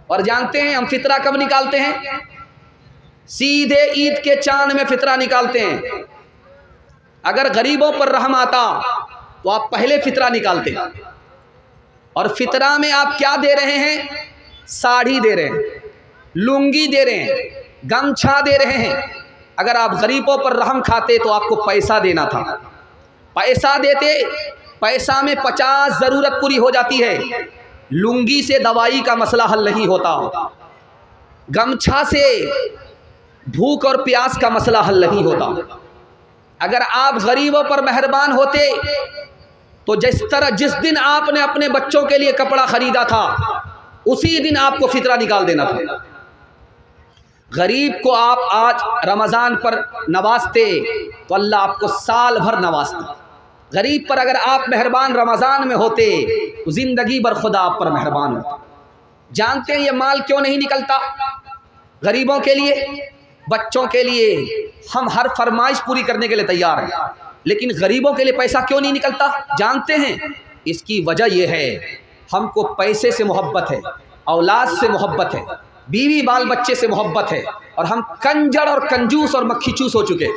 और जानते हैं हम फितरा कब निकालते हैं? सीधे ईद के चांद में फितरा निकालते हैं। अगर गरीबों पर रहम आता तो आप पहले फितरा निकालते। और फितरा में आप क्या दे रहे हैं? साड़ी दे रहे हैं, लुंगी दे रहे हैं, गमछा दे रहे हैं। अगर आप गरीबों पर रहम खाते तो आपको पैसा देना था। पैसा देते, पैसा में 50 ज़रूरत पूरी हो जाती है। लुंगी से दवाई का मसला हल नहीं होता, गमछा से भूख और प्यास का मसला हल नहीं होता। अगर आप गरीबों पर मेहरबान होते तो जिस दिन आपने अपने बच्चों के लिए कपड़ा खरीदा था उसी दिन आपको फितरा निकाल देना था। गरीब को आप आज रमज़ान पर नवाजते तो अल्लाह आपको साल भर नवाजता। गरीब पर अगर आप मेहरबान रमज़ान में होते तो ज़िंदगी भर खुदा आप पर मेहरबान होता। जानते हैं ये माल क्यों नहीं निकलता? गरीबों के लिए, बच्चों के लिए हम हर फरमाइश पूरी करने के लिए तैयार हैं, लेकिन गरीबों के लिए पैसा क्यों नहीं निकलता? जानते हैं इसकी वजह यह है, हमको पैसे से मोहब्बत है, औलाद से मोहब्बत है, बीवी बाल बच्चे से मोहब्बत है, और हम कंजर और कंजूस और मक्खी चूस हो चुके।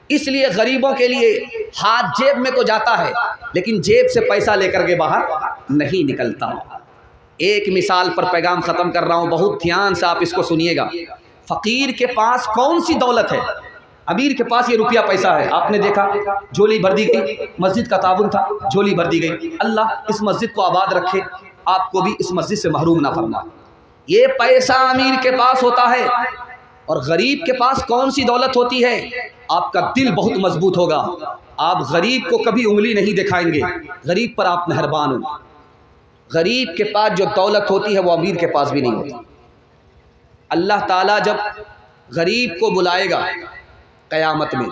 इसलिए गरीबों के लिए हाथ जेब में तो जाता है लेकिन जेब से पैसा लेकर के बाहर नहीं निकलता। एक मिसाल पर पैगाम ख़त्म कर रहा हूँ, बहुत ध्यान से आप इसको सुनिएगा। फ़कीर के पास कौन सी दौलत है? अमीर के पास ये रुपया पैसा है। आपने देखा झोली भर दी गई, मस्जिद का ताबुन था, झोली भर दी गई। अल्लाह इस मस्जिद को आबाद रखे, आपको भी इस मस्जिद से महरूम ना फरमा। ये पैसा अमीर के पास होता है। और गरीब के पास कौन सी दौलत होती है? आपका दिल बहुत मजबूत होगा, आप गरीब को कभी उंगली नहीं दिखाएंगे, गरीब पर आप मेहरबान हो। गरीब के पास जो दौलत होती है वो अमीर के पास भी नहीं होती। अल्लाह ताला जब गरीब को बुलाएगा क़यामत में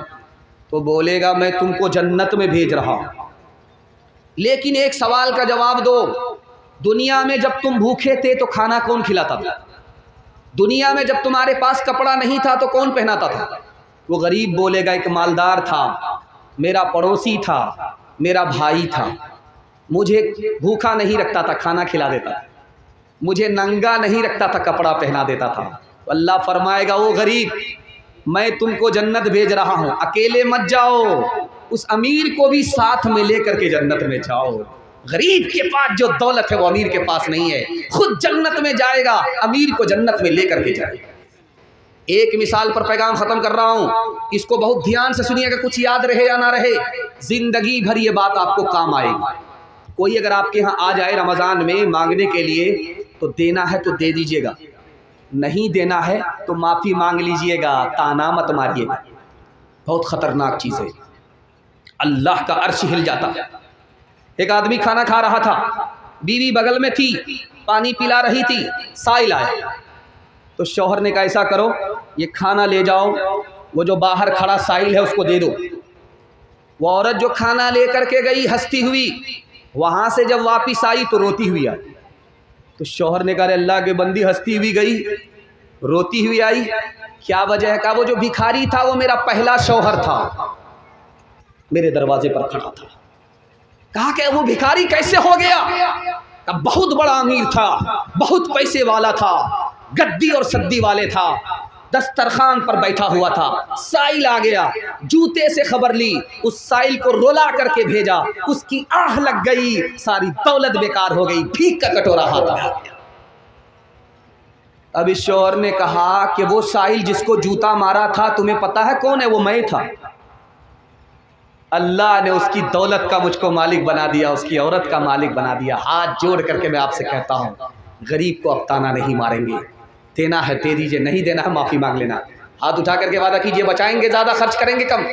तो बोलेगा मैं तुमको जन्नत में भेज रहा हूँ। लेकिन एक सवाल का जवाब दो, दुनिया में जब तुम भूखे थे तो खाना कौन खिलाता था? दुनिया में जब तुम्हारे पास कपड़ा नहीं था तो कौन पहनाता था? वो गरीब बोलेगा एक मालदार था, मेरा पड़ोसी था, मेरा भाई था, मुझे भूखा नहीं रखता था, खाना खिला देता था, मुझे नंगा नहीं रखता था, कपड़ा पहना देता था। तो अल्लाह फरमाएगा ओ गरीब, मैं तुमको जन्नत भेज रहा हूँ, अकेले मत जाओ, उस अमीर को भी साथ में लेकर के जन्नत में जाओ। गरीब के पास जो दौलत है वो अमीर के पास नहीं है, खुद जन्नत में जाएगा, अमीर को जन्नत में लेकर के जाएगा। एक मिसाल पर पैगाम ख़त्म कर रहा हूँ, इसको बहुत ध्यान से सुनिएगा, कुछ याद रहे या ना रहे, ज़िंदगी भर ये बात आपको काम आएगी। कोई अगर आपके यहाँ आ जाए रमज़ान में मांगने के लिए तो देना है तो दे दीजिएगा, नहीं देना है तो माफ़ी मांग लीजिएगा, ताना मत मारिएगा। बहुत ख़तरनाक चीज़ है, अल्लाह का अर्श हिल जाता है। एक आदमी खाना खा रहा था, बीवी बगल में थी, पानी पिला रही थी, साइल आया तो शौहर ने कहा ऐसा करो ये खाना ले जाओ, वो जो बाहर खड़ा साइल है उसको दे दो। वो औरत जो खाना लेकर के गई हंसती हुई, वहाँ से जब वापिस आई तो रोती हुई आई। तो शौहर ने कहा अल्लाह के बंदी, हंसती हुई गई, रोती हुई आई, क्या वजह है? कहा वो जो भिखारी था वो मेरा पहला शौहर था, मेरे दरवाजे पर खड़ा था। कहा कि वो भिखारी कैसे हो गया? कहा बहुत बड़ा अमीर था, बहुत पैसे वाला था, गद्दी और सद्दी वाले था, दस्तरखान पर बैठा हुआ था, साइल आ गया, जूते से खबर ली, उस साइल को रोला करके भेजा, उसकी आह लग गई, सारी दौलत बेकार हो गई, भीख का कटोरा हाथ में आ गया। अब इस शौहर ने कहा कि वो साइल जिसको जूता मारा था तुम्हें पता है कौन है? वो मैं था। अल्लाह ने उसकी दौलत का मुझको मालिक बना दिया, उसकी औरत का मालिक बना दिया। हाथ जोड़ करके मैं आपसे कहता हूँ, गरीब को अब ताना नहीं मारेंगे, देना है दे दीजिए, नहीं देना है माफ़ी मांग लेना। हाथ उठा करके वादा कीजिए, बचाएंगे ज़्यादा, खर्च करेंगे कम।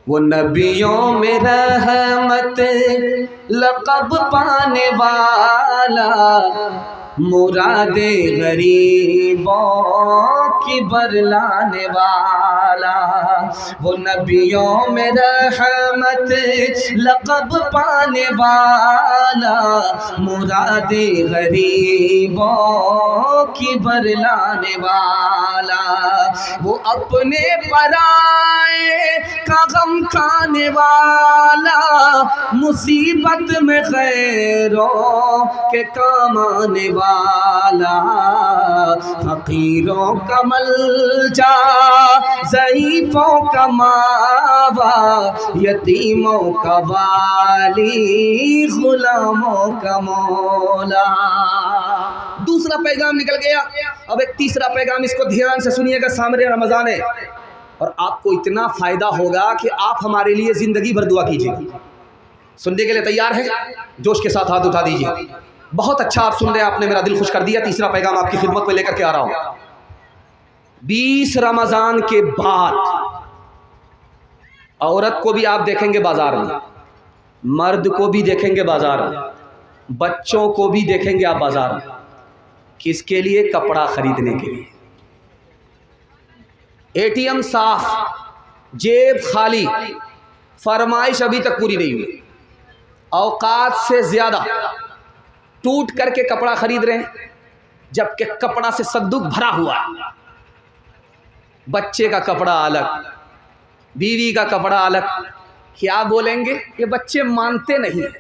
वो नबियों में रहमत लक़ब पाने वाला, मुरादे गरीबों की बरलाने वाला, वो नबियों में रहमत लक़ब पाने वाला, मुरादे गरीबों की बरलाने वाला, वो अपने पराए का गम खाने वाला, मुसीबत में गैरों के काम आने वाला, वाला, फकीरों का मलजा, ज़ईफ़ों का मावा, यतीमों का वाली, गुलामों का मौला। दूसरा पैगाम निकल गया। अब एक तीसरा पैगाम, इसको ध्यान से सुनिएगा। सामने रमज़ान है और आपको इतना फ़ायदा होगा कि आप हमारे लिए ज़िंदगी भर दुआ कीजिएगा। सुनने के लिए तैयार है? जोश के साथ हाथ उठा दीजिए। बहुत अच्छा आप सुन रहे हैं, आपने मेरा दिल खुश कर दिया। तीसरा पैगाम आपकी खिदमत में लेकर के आ रहा हूँ। 20 रमज़ान के बाद औरत को भी आप देखेंगे बाजार में, मर्द को भी देखेंगे बाजार में, बच्चों को भी देखेंगे आप बाजार में। किसके लिए? कपड़ा खरीदने के लिए। एटीएम साफ, जेब खाली, फरमाइश अभी तक पूरी नहीं हुई, औकात से ज़्यादा टूट करके कपड़ा खरीद रहे हैं, जबकि कपड़ा से संदूक भरा हुआ है। बच्चे का कपड़ा अलग, बीवी का कपड़ा अलग। क्या बोलेंगे? ये बच्चे मानते नहीं हैं।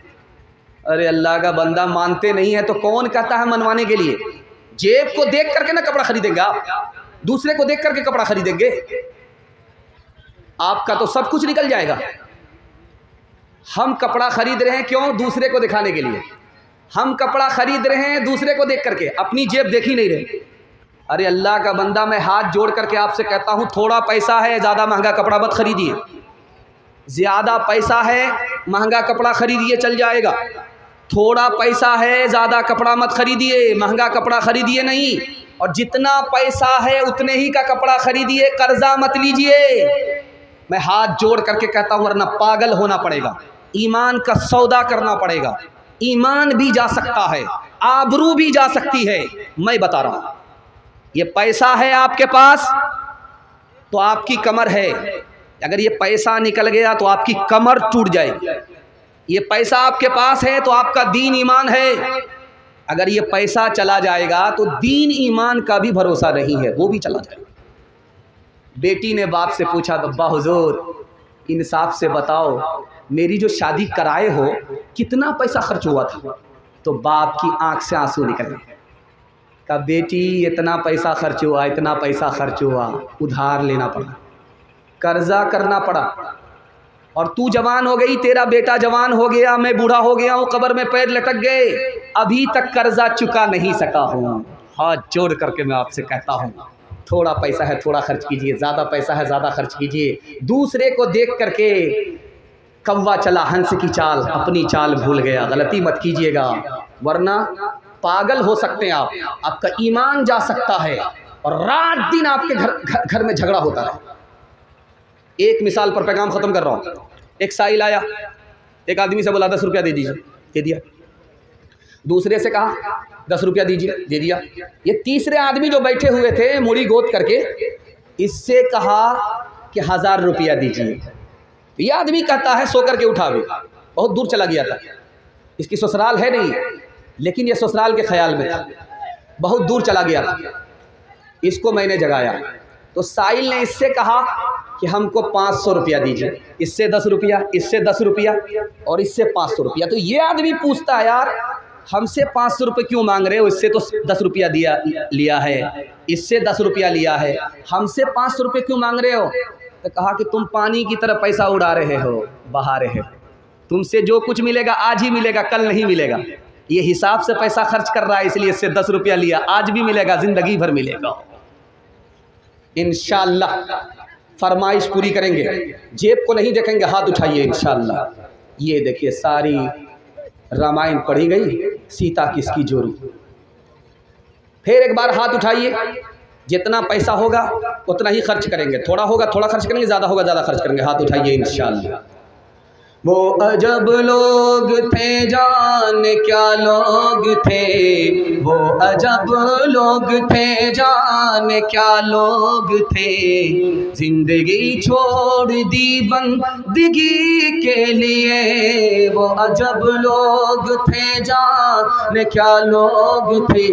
अरे अल्लाह का बंदा, मानते नहीं है तो कौन कहता है मनवाने के लिए? जेब को देख करके ना कपड़ा खरीदेंगे आप, दूसरे को देख करके कपड़ा खरीदेंगे, आपका तो सब कुछ निकल जाएगा। हम कपड़ा खरीद रहे हैं क्यों? दूसरे को दिखाने के लिए। हम कपड़ा खरीद रहे हैं दूसरे को देख करके, अपनी जेब देख ही नहीं रहे। अरे अल्लाह का बंदा, मैं हाथ जोड़ करके आपसे कहता हूँ, थोड़ा पैसा है, ज़्यादा महंगा कपड़ा मत खरीदिए। ज़्यादा पैसा है, महंगा कपड़ा खरीदिए, चल जाएगा। थोड़ा पैसा है, ज़्यादा कपड़ा मत खरीदिए, महंगा कपड़ा खरीदिए नहीं। और जितना पैसा है उतने ही का कपड़ा खरीदिए, कर्जा मत लीजिए। मैं हाथ जोड़ करके कहता हूँ, वरना पागल होना पड़ेगा। ईमान का सौदा करना पड़ेगा। ईमान भी जा सकता है, आबरू भी जा सकती है। मैं बता रहा हूँ, ये पैसा है आपके पास तो आपकी कमर है, अगर ये पैसा निकल गया तो आपकी कमर टूट जाएगी। ये पैसा आपके पास है तो आपका दीन ईमान है, अगर ये पैसा चला जाएगा तो दीन ईमान का भी भरोसा नहीं है, वो भी चला जाएगा। बेटी ने बाप से पूछा, अब्बा हुजूर इंसाफ से बताओ, मेरी जो शादी कराए हो कितना पैसा खर्च हुआ था? तो बाप की आंख से आंसू निकल गए। कहा, बेटी इतना पैसा खर्च हुआ, इतना पैसा खर्च हुआ, उधार लेना पड़ा, कर्जा करना पड़ा, और तू जवान हो गई, तेरा बेटा जवान हो गया, मैं बूढ़ा हो गया हूँ, कब्र में पैर लटक गए, अभी तक कर्जा चुका नहीं सका हूँ। हाथ जोड़ करके मैं आपसे कहता हूँ, थोड़ा पैसा है थोड़ा खर्च कीजिए, ज़्यादा पैसा है ज़्यादा खर्च कीजिए। दूसरे को देख करके कौवा चला हंस की चाल, अपनी चाल भूल गया। गलती मत कीजिएगा, वरना पागल हो सकते हैं आप, आपका ईमान जा सकता है और रात दिन आपके घर में झगड़ा होता है। एक मिसाल पर पैगाम ख़त्म कर रहा हूँ। एक साइल आया, एक आदमी से बोला 10 रुपया दे दीजिए, दे दिया। दूसरे से कहा 10 रुपया दीजिए, दे दिया। ये तीसरे आदमी जो बैठे हुए थे मुड़ी गोद करके, इससे कहा कि 1000 रुपया दीजिए। ये आदमी कहता है सो करके उठा, भी बहुत दूर चला गया था, इसकी ससुराल है नहीं, लेकिन ये ससुराल के ख्याल में था, बहुत दूर चला गया था। इसको मैंने जगाया तो साइल ने इससे कहा कि हमको 500 रुपया दीजिए, इससे 10 रुपया, इससे 10 रुपया और इससे 500 रुपया। तो ये आदमी पूछता है, यार हमसे 500 रुपये क्यों मांग रहे हो? इससे तो 10 रुपया लिया है, इससे 10 रुपया लिया है, हमसे 500 रुपये क्यों मांग रहे हो? तो कहा कि तुम पानी की तरह पैसा उड़ा रहे हो, बहा रहे हो, तुमसे जो कुछ मिलेगा आज ही मिलेगा, कल नहीं मिलेगा। ये हिसाब से पैसा खर्च कर रहा है, इसलिए इससे 10 रुपया लिया, आज भी मिलेगा, ज़िंदगी भर मिलेगा। इंशाअल्लाह फरमाइश पूरी करेंगे, जेब को नहीं देखेंगे, हाथ उठाइए इंशाअल्लाह। ये देखिए सारी रामायण पढ़ी गई, सीता किसकी जोड़ी। फिर एक बार हाथ उठाइए, जितना पैसा होगा उतना ही खर्च करेंगे, थोड़ा होगा थोड़ा खर्च करेंगे, ज़्यादा होगा ज़्यादा खर्च करेंगे। हाथ उठाइए इंशाअल्लाह। वो अजब लोग थे जान क्या लोग थे, वो अजब लोग थे जान क्या लोग थे, जिंदगी छोड़ दी बंदगी के लिए। वो अजब लोग थे जान क्या लोग थे,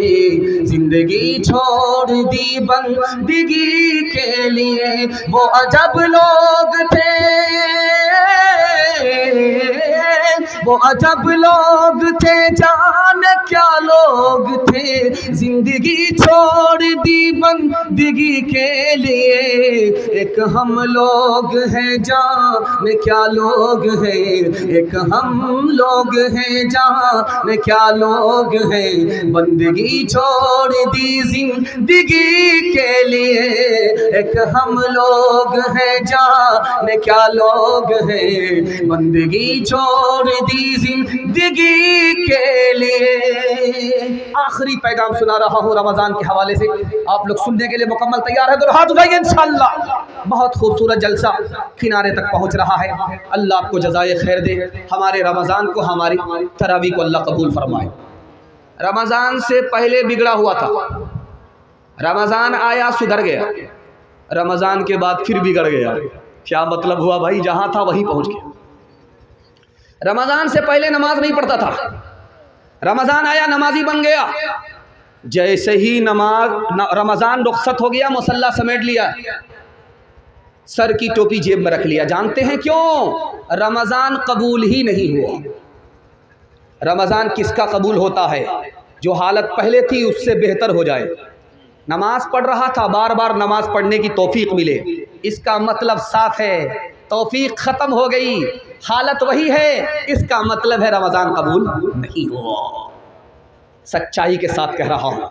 जिंदगी छोड़ दी बंदगी के लिए। वो अजब लोग थे वो अजब लोग थे, जाने क्या लोग थे, जिंदगी छोड़ दी बंदगी के लिए। एक हम लोग हैं, जाने क्या लोग हैं, एक हम लोग हैं, जाने क्या लोग हैं, बंदगी छोड़ दी जिंदगी के लिए। एक हम लोग हैं, जाने क्या लोग हैं, बंदगी छोड़ दी जिंदगी के लिए। आखिरी पैगाम सुना रहा हूँ रमज़ान के हवाले से, आप लोग सुनने के लिए मुकम्मल तैयार है तो हाथ उठाइए इंशाअल्लाह। बहुत खूबसूरत जलसा किनारे तक पहुँच रहा है। अल्लाह आपको जज़ाए खैर दे, हमारे रमज़ान को, हमारी तरावी को अल्लाह कबूल फरमाए। रमज़ान से पहले बिगड़ा हुआ था, रमज़ान आया सुधर गया, रमज़ान के बाद फिर बिगड़ गया। क्या मतलब हुआ भाई? जहाँ था वहीं पहुँच गया। रमज़ान से पहले नमाज नहीं पढ़ता था, रमज़ान आया नमाजी बन गया। जैसे ही रमज़ान रुखसत हो गया, मुसल्ला समेट लिया, सर की टोपी जेब में रख लिया। जानते हैं क्यों? रमज़ान कबूल ही नहीं हुआ। रमज़ान किसका कबूल होता है? जो हालत पहले थी उससे बेहतर हो जाए। नमाज पढ़ रहा था, बार बार नमाज पढ़ने की तौफीक मिले, इसका मतलब साफ है तौफीक ख़त्म हो गई, हालत वही है, इसका मतलब है रमज़ान कबूल नहीं हुआ। सच्चाई के साथ कह रहा हूँ,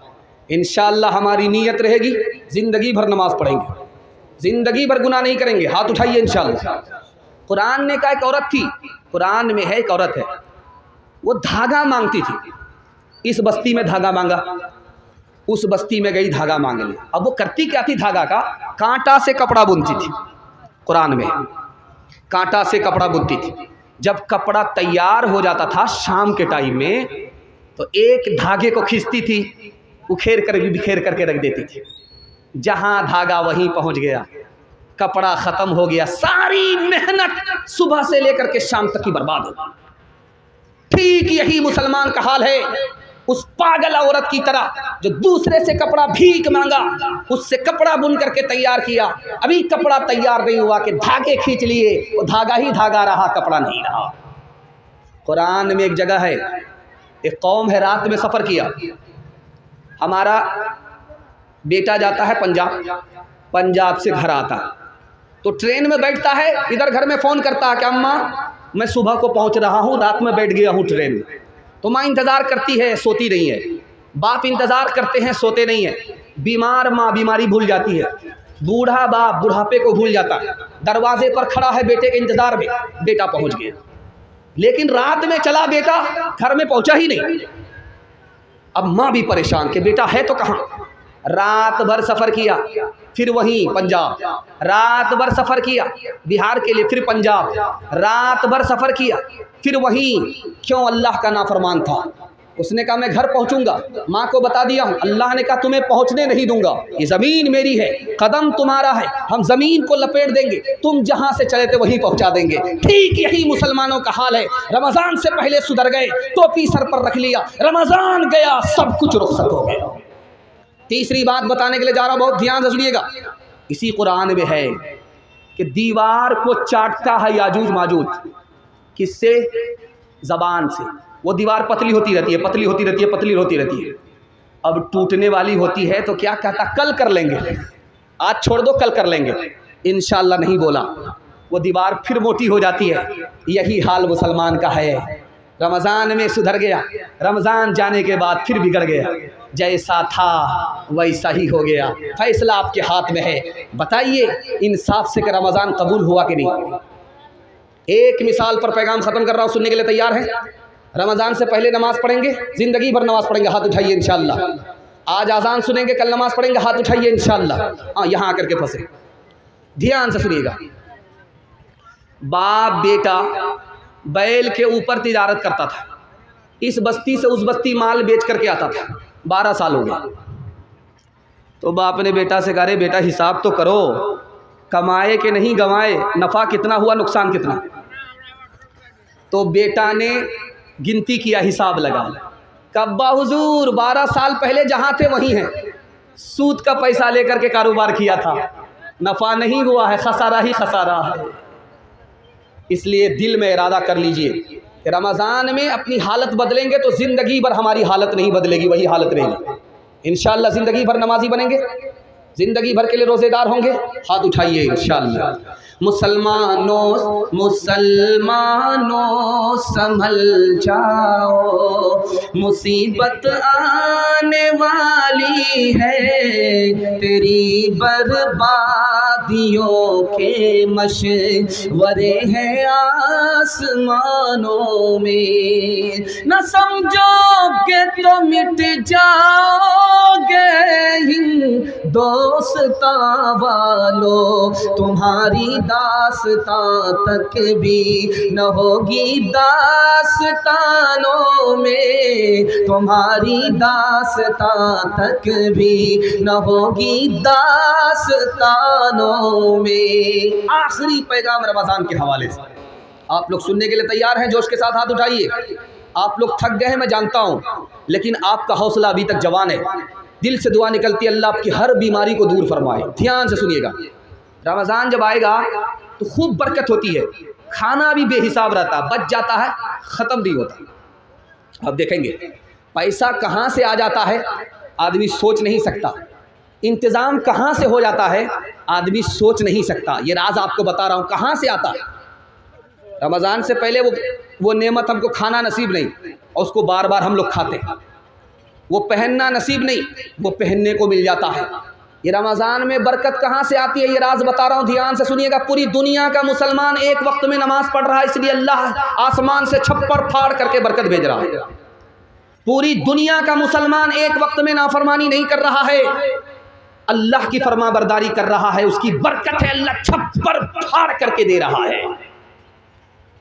इंशाअल्लाह हमारी नीयत रहेगी ज़िंदगी भर नमाज पढ़ेंगे, ज़िंदगी भर गुनाह नहीं करेंगे। हाथ उठाइए इंशाअल्लाह। कुरान ने कहा एक औरत थी, कुरान में है एक औरत है, वो धागा मांगती थी। इस बस्ती में धागा मांगा, उस बस्ती में गई धागा मांगने। अब वो करती क्या थी? धागा का कांटा से कपड़ा बुनती थी। कुरान में कांटा से कपड़ा बुनती थी। जब कपड़ा तैयार हो जाता था शाम के टाइम में, तो एक धागे को खींचती थी, उखेर कर भी बिखेर करके रख देती थी। जहां धागा वहीं पहुंच गया, कपड़ा ख़त्म हो गया, सारी मेहनत सुबह से लेकर के शाम तक की बर्बाद हो गई। ठीक यही मुसलमान का हाल है, उस पागल औरत की तरह जो दूसरे से कपड़ा भीख मांगा, उससे कपड़ा बुन करके तैयार किया, अभी कपड़ा तैयार नहीं हुआ कि धागे खींच लिए, वो धागा ही धागा रहा, कपड़ा नहीं रहा। कुरान में एक जगह है, एक कौम है, रात में सफ़र किया। हमारा बेटा जाता है पंजाब, पंजाब से घर आता तो ट्रेन में बैठता है, इधर घर में फ़ोन करता है कि अम्मा मैं सुबह को पहुंच रहा हूं, रात में बैठ गया हूं ट्रेन में। तो माँ इंतज़ार करती है, सोती नहीं है। बाप इंतज़ार करते हैं, सोते नहीं है। बीमार माँ बीमारी भूल जाती है, बूढ़ा बाप बुढ़ापे को भूल जाता है। दरवाजे पर खड़ा है बेटे के इंतज़ार में, बेटा पहुंच गया, लेकिन रात में चला बेटा, घर में पहुंचा ही नहीं। अब माँ भी परेशान कि बेटा है तो कहाँ। रात भर सफ़र किया, फिर वहीं पंजाब, रात भर सफ़र किया बिहार के लिए, फिर पंजाब, रात भर सफ़र किया, फिर वहीं। क्यों? अल्लाह का नाफरमान था। उसने कहा मैं घर पहुंचूंगा, माँ को बता दिया हूँ। अल्लाह ने कहा तुम्हें पहुंचने नहीं दूंगा, ये ज़मीन मेरी है, कदम तुम्हारा है, हम ज़मीन को लपेट देंगे, तुम जहाँ से चले थे वहीं पहुंचा देंगे। ठीक यही मुसलमानों का हाल है। रमज़ान से पहले सुधर गए, टोपी सर पर रख लिया, रमज़ान गया सब कुछ रुखसत हो गया। तीसरी बात बताने के लिए जा रहा हूँ, बहुत ध्यान से सुनिएगा। इसी कुरान में है कि दीवार को चाटता है याजूज माजूज। किससे? ज़बान से। वो दीवार पतली होती रहती है, पतली होती रहती है, पतली होती रहती है। अब टूटने वाली होती है तो क्या कहता? कल कर लेंगे, आज छोड़ दो कल कर लेंगे। इंशाअल्लाह नहीं बोला, वो दीवार फिर मोटी हो जाती है। यही हाल मुसलमान का है। रमज़ान में सुधर गया, रमज़ान जाने के बाद फिर बिगड़ गया, जैसा था वैसा ही हो गया। फैसला आपके हाथ में है। बताइए इंसाफ से कि रमज़ान कबूल हुआ कि नहीं। एक मिसाल पर पैगाम ख़त्म कर रहा हूँ, सुनने के लिए तैयार हैं? रमज़ान से पहले नमाज़ पढ़ेंगे, ज़िंदगी भर नमाज़ पढ़ेंगे, हाथ उठाइए इंशाअल्लाह। आज अज़ान सुनेंगे, कल नमाज़ पढ़ेंगे, हाथ उठाइए इंशाअल्लाह। हाँ, यहाँ आकर के फंसे, ध्यान से सुनिएगा। बाप बेटा बैल के ऊपर तिजारत करता था, इस बस्ती से उस बस्ती माल बेच करके आता था। 12 साल हो गया। तो बाप ने बेटा से कहा, रे बेटा हिसाब तो करो, कमाए कि नहीं गंवाए, नफ़ा कितना हुआ, नुकसान कितना। तो बेटा ने गिनती किया, हिसाब लगा। कब्बा हुजूर 12 साल पहले जहाँ थे वहीं हैं, सूद का पैसा लेकर के कारोबार किया था, नफ़ा नहीं हुआ है, खसारा ही खसारा है। इसलिए दिल में इरादा कर लीजिए कि रमज़ान में अपनी हालत बदलेंगे तो ज़िंदगी भर हमारी हालत नहीं बदलेगी, वही हालत रहेगी। इंशाअल्लाह ज़िंदगी भर नमाजी बनेंगे, ज़िंदगी भर के लिए रोज़ेदार होंगे। हाथ उठाइए इंशाअल्लाह। मुसलमानों मुसलमानों संभल जाओ, मुसीबत आने वाली है, तेरी बर्बादियों के मशवरे हैं आसमानों में। न समझोगे तो मिट जाओगे हिंदोस्ता वालों, तुम्हारी दास्तां तक भी न होगी दास्तानों में, तुम्हारी दास्तां तक भी न होगी दास्तानों में। आखिरी पैगाम रमज़ान के हवाले से आप लोग सुनने के लिए तैयार हैं? जोश के साथ हाथ उठाइए। आप लोग थक गए हैं मैं जानता हूँ, लेकिन आपका हौसला अभी तक जवान है। दिल से दुआ निकलती है अल्लाह आपकी हर बीमारी को दूर फरमाए। ध्यान से सुनिएगा, रमज़ान जब आएगा तो खूब बरकत होती है, खाना भी बेहिसाब रहता है, बच जाता है, ख़त्म नहीं होता। अब देखेंगे पैसा कहाँ से आ जाता है आदमी सोच नहीं सकता, इंतज़ाम कहाँ से हो जाता है आदमी सोच नहीं सकता। ये राज आपको बता रहा हूँ कहाँ से आता है। रमज़ान से पहले वो नेमत हमको खाना नसीब नहीं और उसको बार बार हम लोग खाते हैं। वो पहनना नसीब नहीं, वो पहनने को मिल जाता है। ये रमज़ान में बरकत कहाँ से आती है ये राज बता रहा हूँ, ध्यान से सुनिएगा। पूरी दुनिया का मुसलमान एक वक्त में नमाज़ पढ़ रहा है, इसलिए अल्लाह आसमान से छप्पर फाड़ करके बरकत भेज रहा है। पूरी दुनिया का मुसलमान एक वक्त में नाफरमानी नहीं कर रहा है, अल्लाह की फरमाबरदारी कर रहा है, उसकी बरकत है, अल्लाह छप्पर फाड़ करके दे रहा है।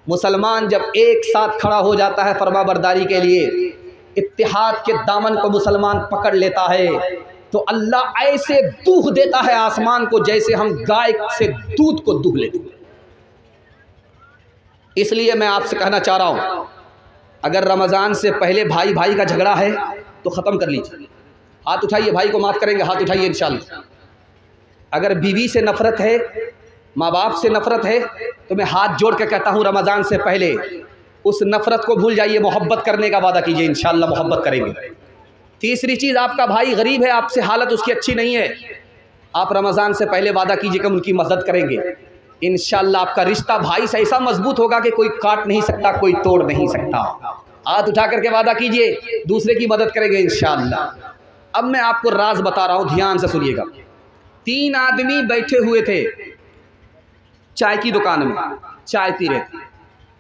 मुसलमान जब एक साथ खड़ा हो जाता है फरमाबरदारी के लिए, इत्तिहाद के दामन को मुसलमान पकड़ लेता है, तो अल्लाह ऐसे दूध देता है आसमान को जैसे हम गाय से दूध को दूह लेते हैं। इसलिए मैं आपसे कहना चाह रहा हूं, अगर रमज़ान से पहले भाई भाई का झगड़ा है तो ख़त्म कर लीजिए। हाथ उठाइए, भाई को माफ़ करेंगे, हाथ उठाइए इंशाअल्लाह। अगर बीवी से नफ़रत है, माँ बाप से नफ़रत है, तो मैं हाथ जोड़ के कहता हूँ रमज़ान से पहले उस नफ़रत को भूल जाइए, मोहब्बत करने का वादा कीजिए, इंशाअल्लाह मोहब्बत करेंगे। तीसरी चीज़, आपका भाई गरीब है, आपसे हालत उसकी अच्छी नहीं है, आप रमज़ान से पहले वादा कीजिए कि हम उनकी मदद करेंगे। इंशाअल्लाह आपका रिश्ता भाई से ऐसा मजबूत होगा कि कोई काट नहीं सकता, कोई तोड़ नहीं सकता। हाथ उठा करके वादा कीजिए, दूसरे की मदद करेंगे इंशाअल्लाह। अब मैं आपको राज बता रहा हूँ, ध्यान से सुनिएगा। 3 आदमी बैठे हुए थे चाय की दुकान में, चाय पी रहे थे।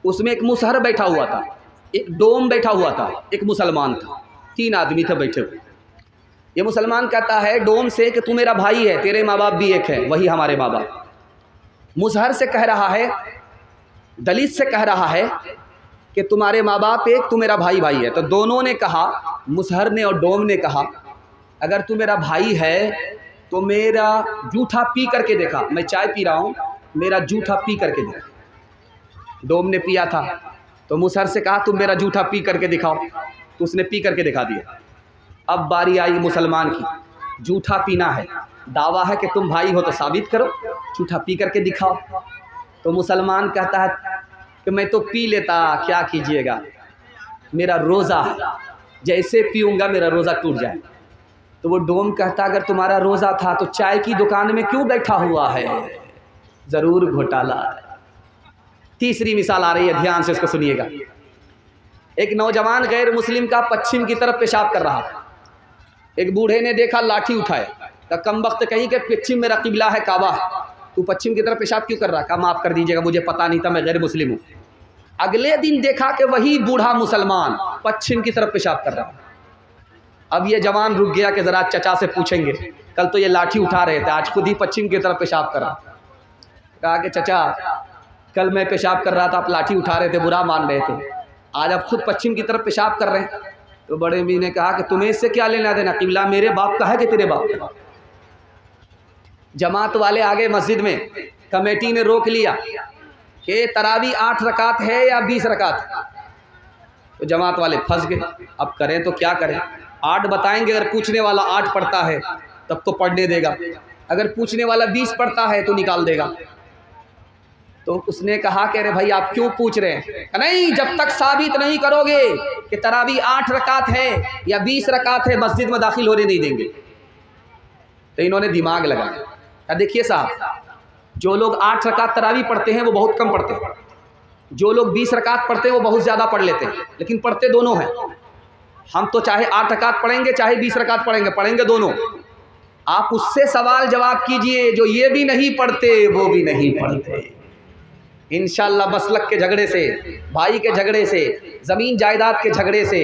उसमें एक मुसहर बैठा हुआ था, एक डोम बैठा हुआ था, एक मुसलमान था। 3 आदमी थे बैठे हुए। ये मुसलमान कहता है डोम से कि तू मेरा भाई है, तेरे माँ बाप भी एक है, वही हमारे माँ बाप। मुसहर से कह रहा है, दलित से कह रहा है कि तुम्हारे माँ बाप एक, तू मेरा भाई भाई है। तो दोनों ने कहा, मुसहर ने और डोम ने कहा, अगर तू मेरा भाई है तो मेरा जूठा पी करके देखा। मैं चाय पी रहा हूँ, मेरा जूठा पी करके देखा। डोम ने पिया था तो मुसहर से कहा तुम मेरा जूठा पी करके दिखाओ, तो उसने पी करके दिखा दिया। अब बारी आई मुसलमान की, जूठा पीना है, दावा है कि तुम भाई हो तो साबित करो, जूठा पी करके दिखाओ। तो मुसलमान कहता है कि मैं तो पी लेता, क्या कीजिएगा, मेरा रोज़ा है, जैसे पीऊँगा मेरा रोज़ा टूट जाए। तो वो डोम कहता अगर तुम्हारा रोज़ा था तो चाय की दुकान में क्यों बैठा हुआ है, ज़रूर घोटाला है। तीसरी मिसाल आ रही है, ध्यान से इसको सुनिएगा। एक नौजवान गैर मुस्लिम का पश्चिम की तरफ पेशाब कर रहा था। एक बूढ़े ने देखा, लाठी उठाए, कहा कमबख्त कहीं के पश्चिम मेरा किबला है, काबा है, तू पश्चिम की तरफ पेशाब क्यों कर रहा है? कहा माफ़ कर दीजिएगा, मुझे पता नहीं था, मैं गैर मुस्लिम हूँ। अगले दिन देखा कि वही बूढ़ा मुसलमान पश्चिम की तरफ पेशाब कर रहा है। अब ये जवान रुक गया कि ज़रा चचा से पूछेंगे, कल तो ये लाठी उठा रहे थे, आज खुद ही पश्चिम की तरफ पेशाब कर रहा। कहा कि चचा कल मैं पेशाब कर रहा था, आप लाठी उठा रहे थे, बुरा मान रहे थे, आज आप खुद पश्चिम की तरफ पेशाब कर रहे हैं। तो बड़े भी ने कहा कि तुम्हें इससे क्या लेना देना, किबला मेरे बाप का है कि तेरे बाप का। जमात वाले आगे मस्जिद में, कमेटी ने रोक लिया कि तरावी 8 रकात है या 20 रकात। तो जमात वाले फंस गए, अब करें तो क्या करें। 8 बताएंगे, अगर पूछने वाला 8 पढ़ता है तब तो पढ़ने देगा, अगर पूछने वाला 20 पढ़ता है तो निकाल देगा। तो उसने कहा कि अरे भाई आप क्यों पूछ रहे हैं? नहीं, जब तक साबित नहीं करोगे कि तरावी 8 रकात है या 20 रकात है, मस्जिद में दाखिल होने नहीं देंगे। तो इन्होंने दिमाग लगाया। देखिए साहब, जो लोग 8 रकात तरावी पढ़ते हैं वो बहुत कम पढ़ते हैं, जो लोग 20 रकात पढ़ते हैं वो बहुत ज़्यादा पढ़ लेते हैं, लेकिन पढ़ते दोनों हैं। हम तो चाहे 8 रकात पढ़ेंगे चाहे 20 रकात पढ़ेंगे, पढ़ेंगे दोनों। आप उससे सवाल जवाब कीजिए जो ये भी नहीं पढ़ते वो भी नहीं पढ़ते। इंशाअल्लाह मसलक के झगड़े से, भाई के झगड़े से, ज़मीन जायदाद के झगड़े से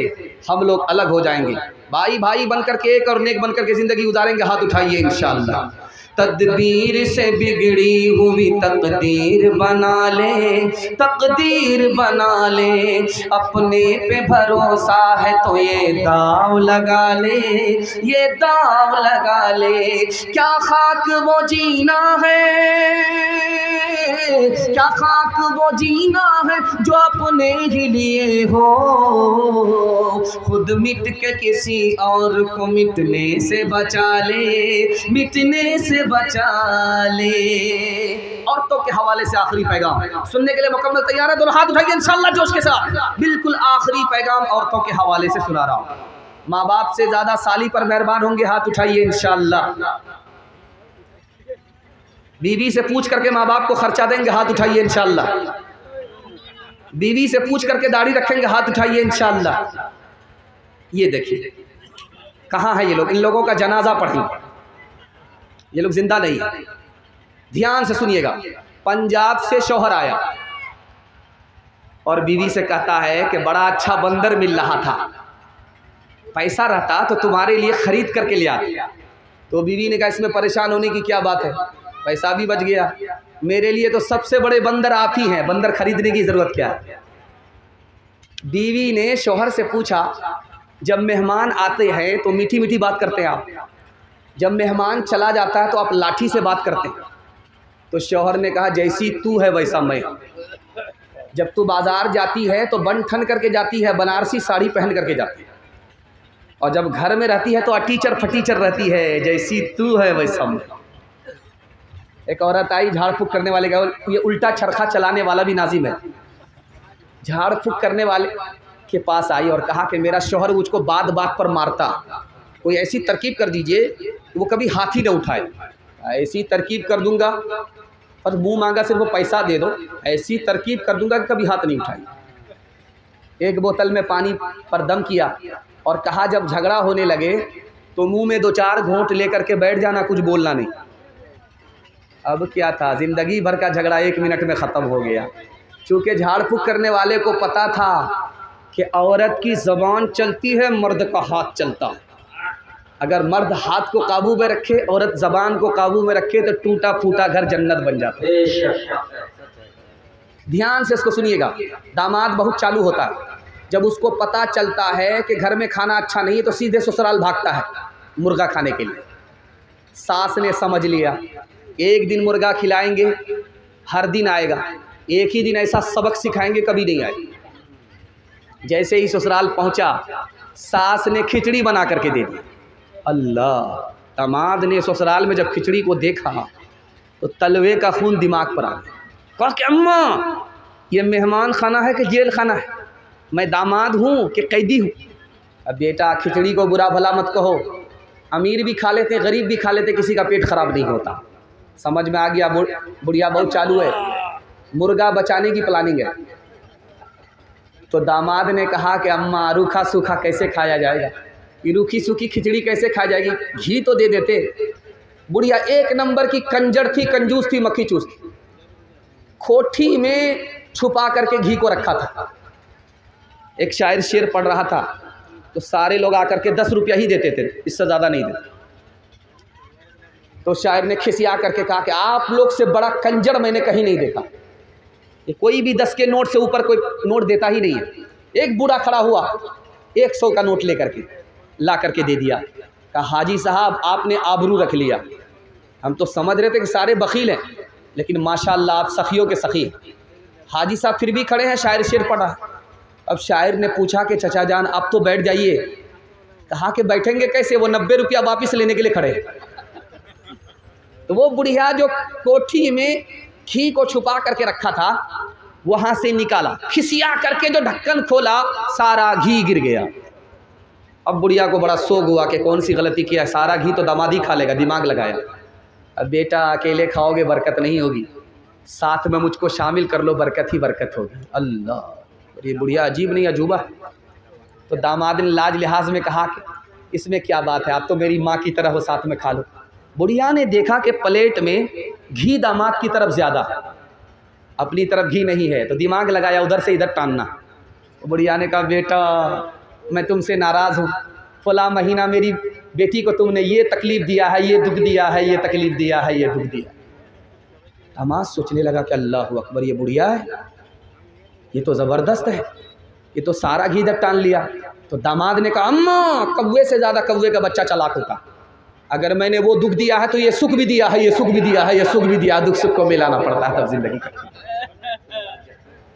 हम लोग अलग हो जाएंगे। भाई भाई बनकर के एक और नेक बनकर के ज़िंदगी गुजारेंगे। हाथ उठाइए इंशाअल्लाह। तदबीर से बिगड़ी हुई तकदीर बना ले, तकदीर बना ले, अपने पे भरोसा है तो ये दाव लगा ले, ये दाव लगा ले। क्या खाक वो जीना है, क्या खाक वो जीना है जो अपने ही लिए हो, खुद मिट के किसी और को मिटने से बचा ले, मिटने से बचा ले। औरतों के हवाले से आखिरी पैगाम सुनने के लिए मुकम्मल तैयार है? दोनों हाथ उठाइए इंशाअल्लाह जोश के साथ। बिल्कुल आखिरी पैगाम औरतों के हवाले से सुना रहा हूँ। माँ बाप से ज़्यादा साली पर मेहरबान होंगे, हाथ उठाइए इंशाअल्लाह। बीवी से पूछ करके माँ बाप को खर्चा देंगे, हाथ उठाइए इंशाअल्लाह। बीवी से पूछ करके दाढ़ी रखेंगे, हाथ उठाइए इंशाअल्लाह। ये देखिए कहाँ है ये लोग, इन लोगों का जनाजा पढ़ेंगे। ये लोग जिंदा नहीं है। ध्यान से सुनिएगा। पंजाब से शौहर आया और बीवी से कहता है कि बड़ा अच्छा बंदर मिल रहा था, पैसा रहता तो तुम्हारे लिए खरीद करके ले आता। तो बीवी ने कहा इसमें परेशान होने की क्या बात है, पैसा भी बच गया, मेरे लिए तो सबसे बड़े बंदर आप ही हैं, बंदर खरीदने की ज़रूरत क्या है। बीवी ने शौहर से पूछा, जब मेहमान आते हैं तो मीठी मीठी बात करते हैं आप, जब मेहमान चला जाता है तो आप लाठी से बात करते हैं। तो शौहर ने कहा जैसी तू है वैसा मैं। जब तू बाज़ार जाती है तो बन ठन करके जाती है, बनारसी साड़ी पहन करके जाती है, और जब घर में रहती है तो अटीचर फटीचर रहती है, जैसी तू है वैसा मैं। एक औरत आई झाड़ फूँक करने वाले का, ये उल्टा चरखा चलाने वाला भी नाजिम है, झाड़ फूँक करने वाले के पास आई और कहा कि मेरा शौहर मुझको बात बात पर मारता, कोई ऐसी तरकीब कर दीजिए कि वो कभी हाथ ही न उठाए। ऐसी तरकीब कर दूंगा, और मुंह मांगा सिर्फ वो पैसा दे दो, ऐसी तरकीब कर दूंगा कि कभी हाथ नहीं उठाए। एक बोतल में पानी पर दम किया और कहा जब झगड़ा होने लगे तो मुंह में 2-4 घूंट लेकर के बैठ जाना, कुछ बोलना नहीं। अब क्या था, ज़िंदगी भर का झगड़ा 1 मिनट में ख़त्म हो गया। चूँकि झाड़ फूँक करने वाले को पता था कि औरत की ज़बान चलती है, मर्द का हाथ चलता है। अगर मर्द हाथ को काबू में रखे, औरत ज़बान को काबू में रखे, तो टूटा फूटा घर जन्नत बन जाता है। ध्यान से इसको सुनिएगा। दामाद बहुत चालू होता है, जब उसको पता चलता है कि घर में खाना अच्छा नहीं है तो सीधे ससुराल भागता है मुर्गा खाने के लिए। सास ने समझ लिया एक दिन मुर्गा खिलाएंगे, हर दिन आएगा, एक ही दिन ऐसा सबक सिखाएंगे कभी नहीं आएगा। जैसे ही ससुराल पहुंचा, सास ने खिचड़ी बना करके दे दी। अल्लाह, दामाद ने ससुराल में जब खिचड़ी को देखा तो तलवे का खून दिमाग पर आ गया। कहा कि अम्मा ये मेहमान खाना है कि जेल खाना है, मैं दामाद हूँ कि कैदी हूँ। अब बेटा खिचड़ी को बुरा भला मत कहो, अमीर भी खा लेते, गरीब भी खा लेते, किसी का पेट खराब नहीं होता। समझ में आ गया? बुढ़िया बहुत चालू है, मुर्गा बचाने की प्लानिंग है। तो दामाद ने कहा कि अम्मा रूखा सूखा कैसे खाया जाएगा, ये रूखी सूखी खिचड़ी कैसे खाई जाएगी, घी तो दे देते। बुढ़िया एक नंबर की कंजर थी, कंजूस थी, मक्खी चूस थी। खोटी में छुपा करके घी को रखा था। एक शायर शेर पढ़ रहा था तो सारे लोग आकर के 10 रुपया ही देते थे, इससे ज़्यादा नहीं देते। तो शायर ने खिसिया करके कहा कि आप लोग से बड़ा कंजर मैंने कहीं नहीं देखा, ये कोई भी 10 के नोट से ऊपर कोई नोट देता ही नहीं है। एक बूढ़ा खड़ा हुआ 100 का नोट लेकर के ला करके दे दिया। कहा हाजी साहब आपने आबरू रख लिया, हम तो समझ रहे थे कि सारे बखील हैं, लेकिन माशाअल्लाह आप सखियों के सखी हैं। हाजी साहब फिर भी खड़े हैं, शायर शेर पढ़ा। अब शायर ने पूछा कि चचा जान आप तो बैठ जाइए। कहा कि बैठेंगे कैसे, वो 90 रुपया वापस लेने के लिए खड़े हैं। तो वो बुढ़िया जो कोठी में घी को छुपा करके रखा था, वहाँ से निकाला, खिसिया करके जो ढक्कन खोला, सारा घी गिर गया। अब बुढ़िया को बड़ा शौक हुआ कि कौन सी गलती किया, सारा घी तो दामाद ही खा लेगा, दिमाग लगाया। अब बेटा अकेले खाओगे बरकत नहीं होगी, साथ में मुझको शामिल कर लो, बरकत ही बरकत होगी। अल्लाह, ये बुढ़िया अजीब नहीं अजूबा। तो दामाद ने लाज लिहाज में कहा कि इसमें क्या बात है, आप तो मेरी माँ की तरह हो, साथ में खा लो। बुढ़िया ने देखा कि प्लेट में घी दामाद की तरफ ज़्यादा है, अपनी तरफ घी नहीं है, तो दिमाग लगाया उधर से इधर टानना। तो बुढ़िया ने कहा बेटा मैं तुमसे नाराज़ हूँ, फला महीना मेरी बेटी को तुमने ये तकलीफ़ दिया है, ये दुख दिया है, ये तकलीफ़ दिया है, ये दुख दिया। दामाद सोचने लगा कि अल्लाह अकबर, ये बुढ़िया है, ये तो ज़बरदस्त है, ये तो सारा घी इधर टान लिया। तो दामाद ने कहा अम्मा, कौवे से ज़्यादा कौवे का बच्चा चालाक होता, अगर मैंने वो दुख दिया है तो ये सुख भी दिया है, ये सुख भी दिया है, ये सुख भी दिया, दुख सुख को मिलाना पड़ता है तब जिंदगी का।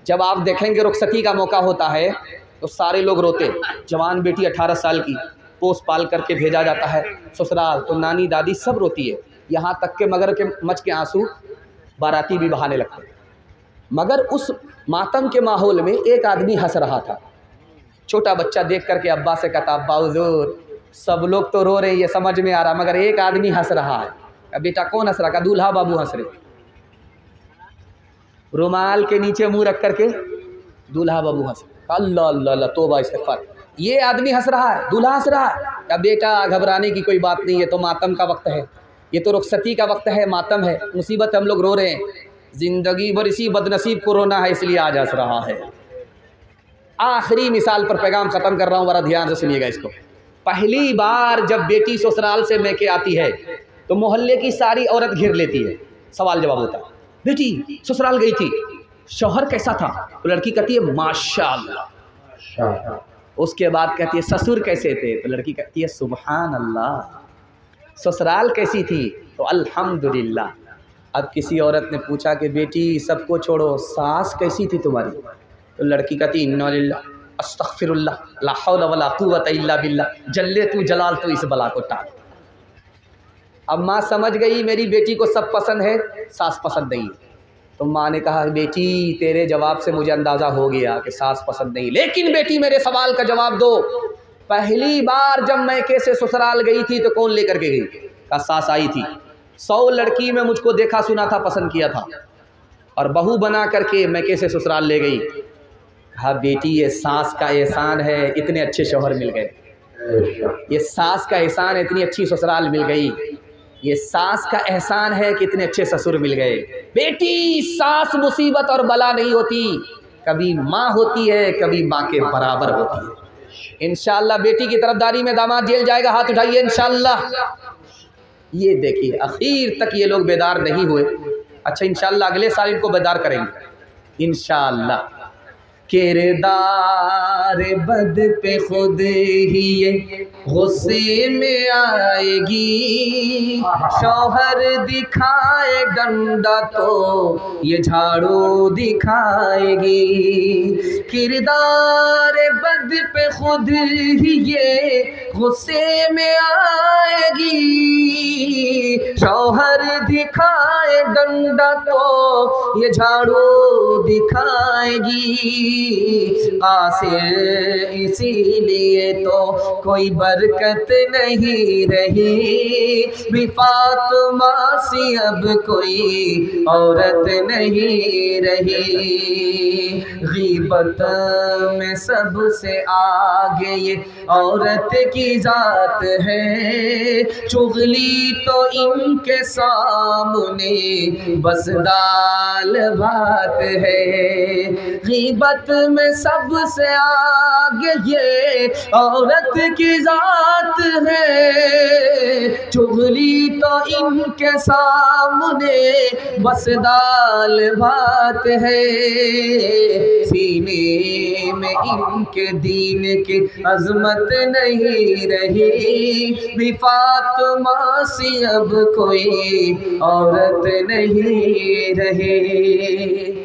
जब आप देखेंगे रुखसती का मौका होता है तो सारे लोग रोते, जवान बेटी 18 साल की पोस पाल करके भेजा जाता है ससुराल, तो नानी दादी सब रोती है, यहाँ तक के मगर के मच के आंसू बाराती भी बहाने लगते हैं। मगर उस मातम के माहौल में एक आदमी हंस रहा था। छोटा बच्चा देख करके अब्बा से कहता अब्बा हुजूर सब लोग तो रो रहे, ये समझ में आ रहा, मगर एक आदमी हंस रहा है। अब बेटा कौन हंस रहा? का दूल्हा बाबू हंस रहे, रुमाल के नीचे मुंह रख करके दूल्हा बाबू हंस रहे। अल्लाह अल्लाह अल्लाह, तौबा इस्तिग़फ़ार, ये आदमी हंस रहा है, दूल्हा हंस रहा है। अब बेटा घबराने की कोई बात नहीं है, तो मातम का वक्त है, ये तो रुखसती का वक्त है, मातम है, मुसीबत, हम लोग रो रहे हैं, ज़िंदगी भर इसी बदनसीब को रोना है, इसलिए आज हंस रहा है। आखिरी मिसाल पर पैगाम ख़त्म कर रहा हूँ, बड़ा ध्यान से सुनिएगा इसको। पहली बार जब बेटी ससुराल से मैके आती है तो मोहल्ले की सारी औरत घेर लेती है, सवाल जवाब होता है, बेटी ससुराल गई थी, शौहर कैसा था? तो लड़की कहती है माशाअल्लाह। उसके बाद कहती है ससुर कैसे थे? तो लड़की कहती है सुभान अल्लाह। ससुराल कैसी थी? तो अल्हम्दुलिल्लाह। अब किसी औरत ने पूछा कि बेटी सबको छोड़ो, सास कैसी थी तुम्हारी? तो लड़की कहती इन्ना लिल्लाह अस्तग़फिरुल्लाह ला हौला वला कुव्वता इल्ला बिल्लाह, जल्ले तू जलाल तू इस बला को टाल। अब माँ समझ गई मेरी बेटी को सब पसंद है, सास पसंद नहीं। तो माँ ने कहा बेटी तेरे जवाब से मुझे अंदाज़ा हो गया कि सास पसंद नहीं, लेकिन बेटी मेरे सवाल का जवाब दो, पहली बार जब मैके से ससुराल गई थी तो कौन लेकर के गई? का सास आई थी। 100 लड़की में मुझको देखा सुना था, पसंद किया था, और बहू बना करके मैके से ससुराल ले गई। कहा बेटी ये सास का एहसान है, इतने अच्छे शौहर मिल गए, ये सास का एहसान है, इतनी अच्छी ससुराल मिल गई, ये सास का एहसान है कि इतने अच्छे ससुर मिल गए। बेटी सास मुसीबत और बला नहीं होती, कभी माँ होती है, कभी माँ के बराबर होती है। इंशाअल्लाह बेटी की तरफदारी में दामाद जेल जाएगा, हाथ उठाइए इंशाअल्लाह। ये देखिए आखिर तक ये लोग बेदार नहीं हुए। अच्छा इंशाअल्लाह अगले साल इनको बेदार करेंगे इंशाअल्लाह। किरदार बद पे खुद ही ये गुस्से में आएगी, शौहर दिखाए डंडा तो ये झाड़ू दिखाएगी। किरदार बद पे खुद ही ये गुस्से में आएगी, शौहर दिखाए डंडा तो ये झाड़ू दिखाएगी। आसिर इसीलिए तो कोई बरकत नहीं रही, भी फातिमा सी अब कोई औरत नहीं रही। गीबत में सबसे आगे ये औरत की जात है, चुगली तो इनके सामने बस दाल भात है। गीबत में सबसे आगे ये औरत की जात है, चुगली तो इनके सामने बस दाल भात है। सीने में इनके दीन की अजमत नहीं रही, भी फातिमा सी अब कोई औरत नहीं रही।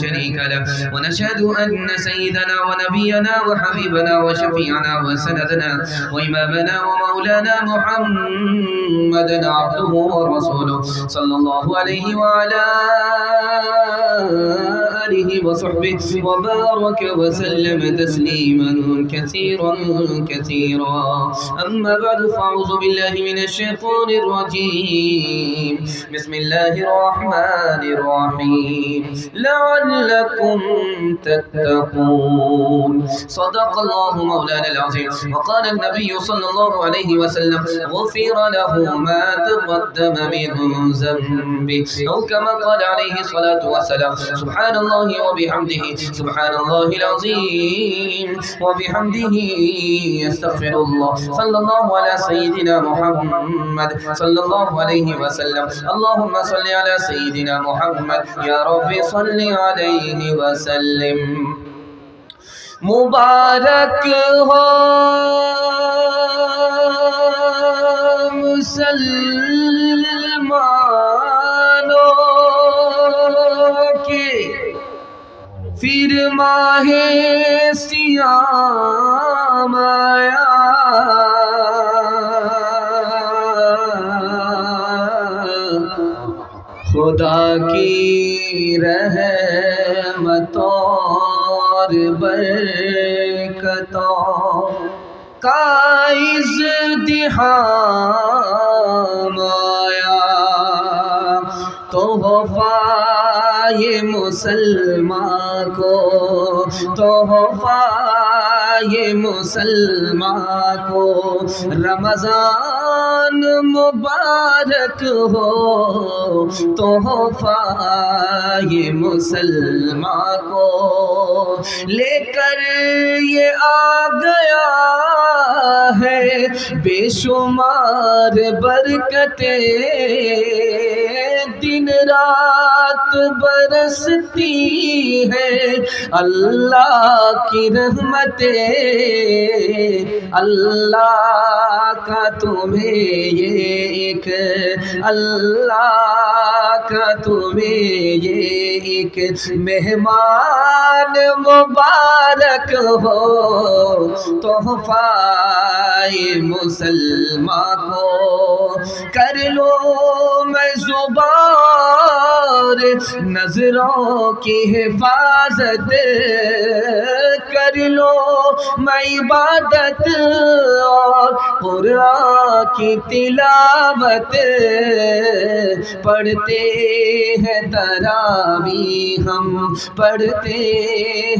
शरीक लह व नशहदु अन्न सय्यदना व नबियना व हबीबना व शफीअना व सनदना व इमामना व मौलाना मुहम्मदन अब्दुहु व रसूलुहु सल्लल्लाहु अलैहि व अला आलिहि व सहबिहि व बारक व सल्लम तस्लीमन कसीरा अम्मा बाद फ़अऊज़ु बिल्लाहि मिनश शैतानिर रजीम बिस्मिल्लाहिर रहमानिर रहीम लअल्लकुम तत्तक़ून सदक़ल्लाहु मौलाना अज़ीम व क़ाल नबी सल्लल्लाहु अलैहि वसल्लम गुफ़िर लहु मा तक़द्दम मिन ज़ंबिहि औ कमा क़ाल अलैहि सलातु वस्सलाम सुब्हानल्लाहि व बिहम्दिहि सुब्हानल्लाहिल अज़ीम व बिहम्दिहि अस्तग़फिरुल्लाह सल्लल्लाहु अला सय्यिदिना मुहम्मद सल्लल्लाहु अलैहि वसल्लम अल्लाहुम्मा सल्लि अला सय्यिदिना मुहम्मद या रब्बि सल्लि अलैहि वसल्लिम मुबारक हो मुसलमानों के फिर माहे सियाम आया खुदा की रहमतों और बरकतों का इज़्तिहाम आया तोहफ़ा ये मुसलमान को तोहफ़ा ये मुसलमान को रमज़ान मुबारक हो तोहफ़ा ये मुसलमान को लेकर ये आ गया है बेशुमार बरकतें दिन रात बरसती है अल्लाह की रहमतें अल्लाह का तुम्हें ये एक अल्लाह का तुम्हें ये एक मेहमान मुबारक हो तोहफ़ा मुसलमान को कर लो मैं ज़ुबार नजरों की हिफाजत कर लो मैं इबादत और कुरान की तिलावत पढ़ते हैं तरावी हम पढ़ते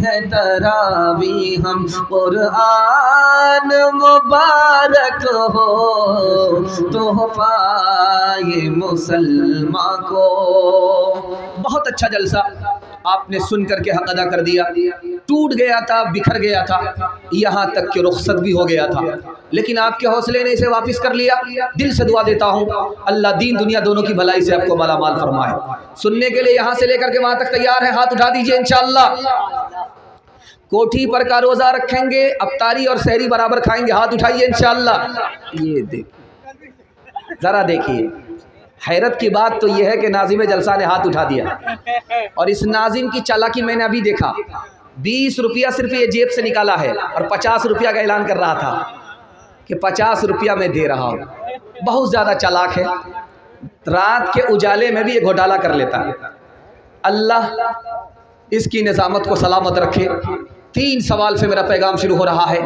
हैं तरावी हम कुरान मुबारक हो तोहफ़ा ये मुसलमान को। बहुत अच्छा जलसा आपने सुन करके हक अदा कर दिया। टूट गया था, बिखर गया था, यहाँ तक कि रुखसत भी हो गया था, लेकिन आपके हौसले ने इसे वापस कर लिया। दिल से दुआ देता हूँ अल्लाह दीन दुनिया दोनों की भलाई से आपको मालामाल फरमाए। सुनने के लिए यहाँ से लेकर के वहाँ तक तैयार है, हाथ उठा दीजिए इंशाअल्लाह। कोठी पर का रोज़ा रखेंगे, अफ्तारी और सहरी बराबर खाएंगे, हाथ उठाइए इंशाअल्लाह। ये देख ज़रा देखिए, हैरत की बात तो यह है कि नाज़िम जलसा ने हाथ उठा दिया और इस नाज़िम की चालाकी मैंने अभी देखा। 20 रुपया सिर्फ ये जेब से निकाला है और 50 रुपया का ऐलान कर रहा था कि 50 रुपया मैं दे रहा हूँ। बहुत ज़्यादा चालाक है, रात के उजाले में भी ये घोटाला कर लेता है। अल्लाह इसकी निज़ामत को सलामत रखे। 3 सवाल से मेरा पैगाम शुरू हो रहा है।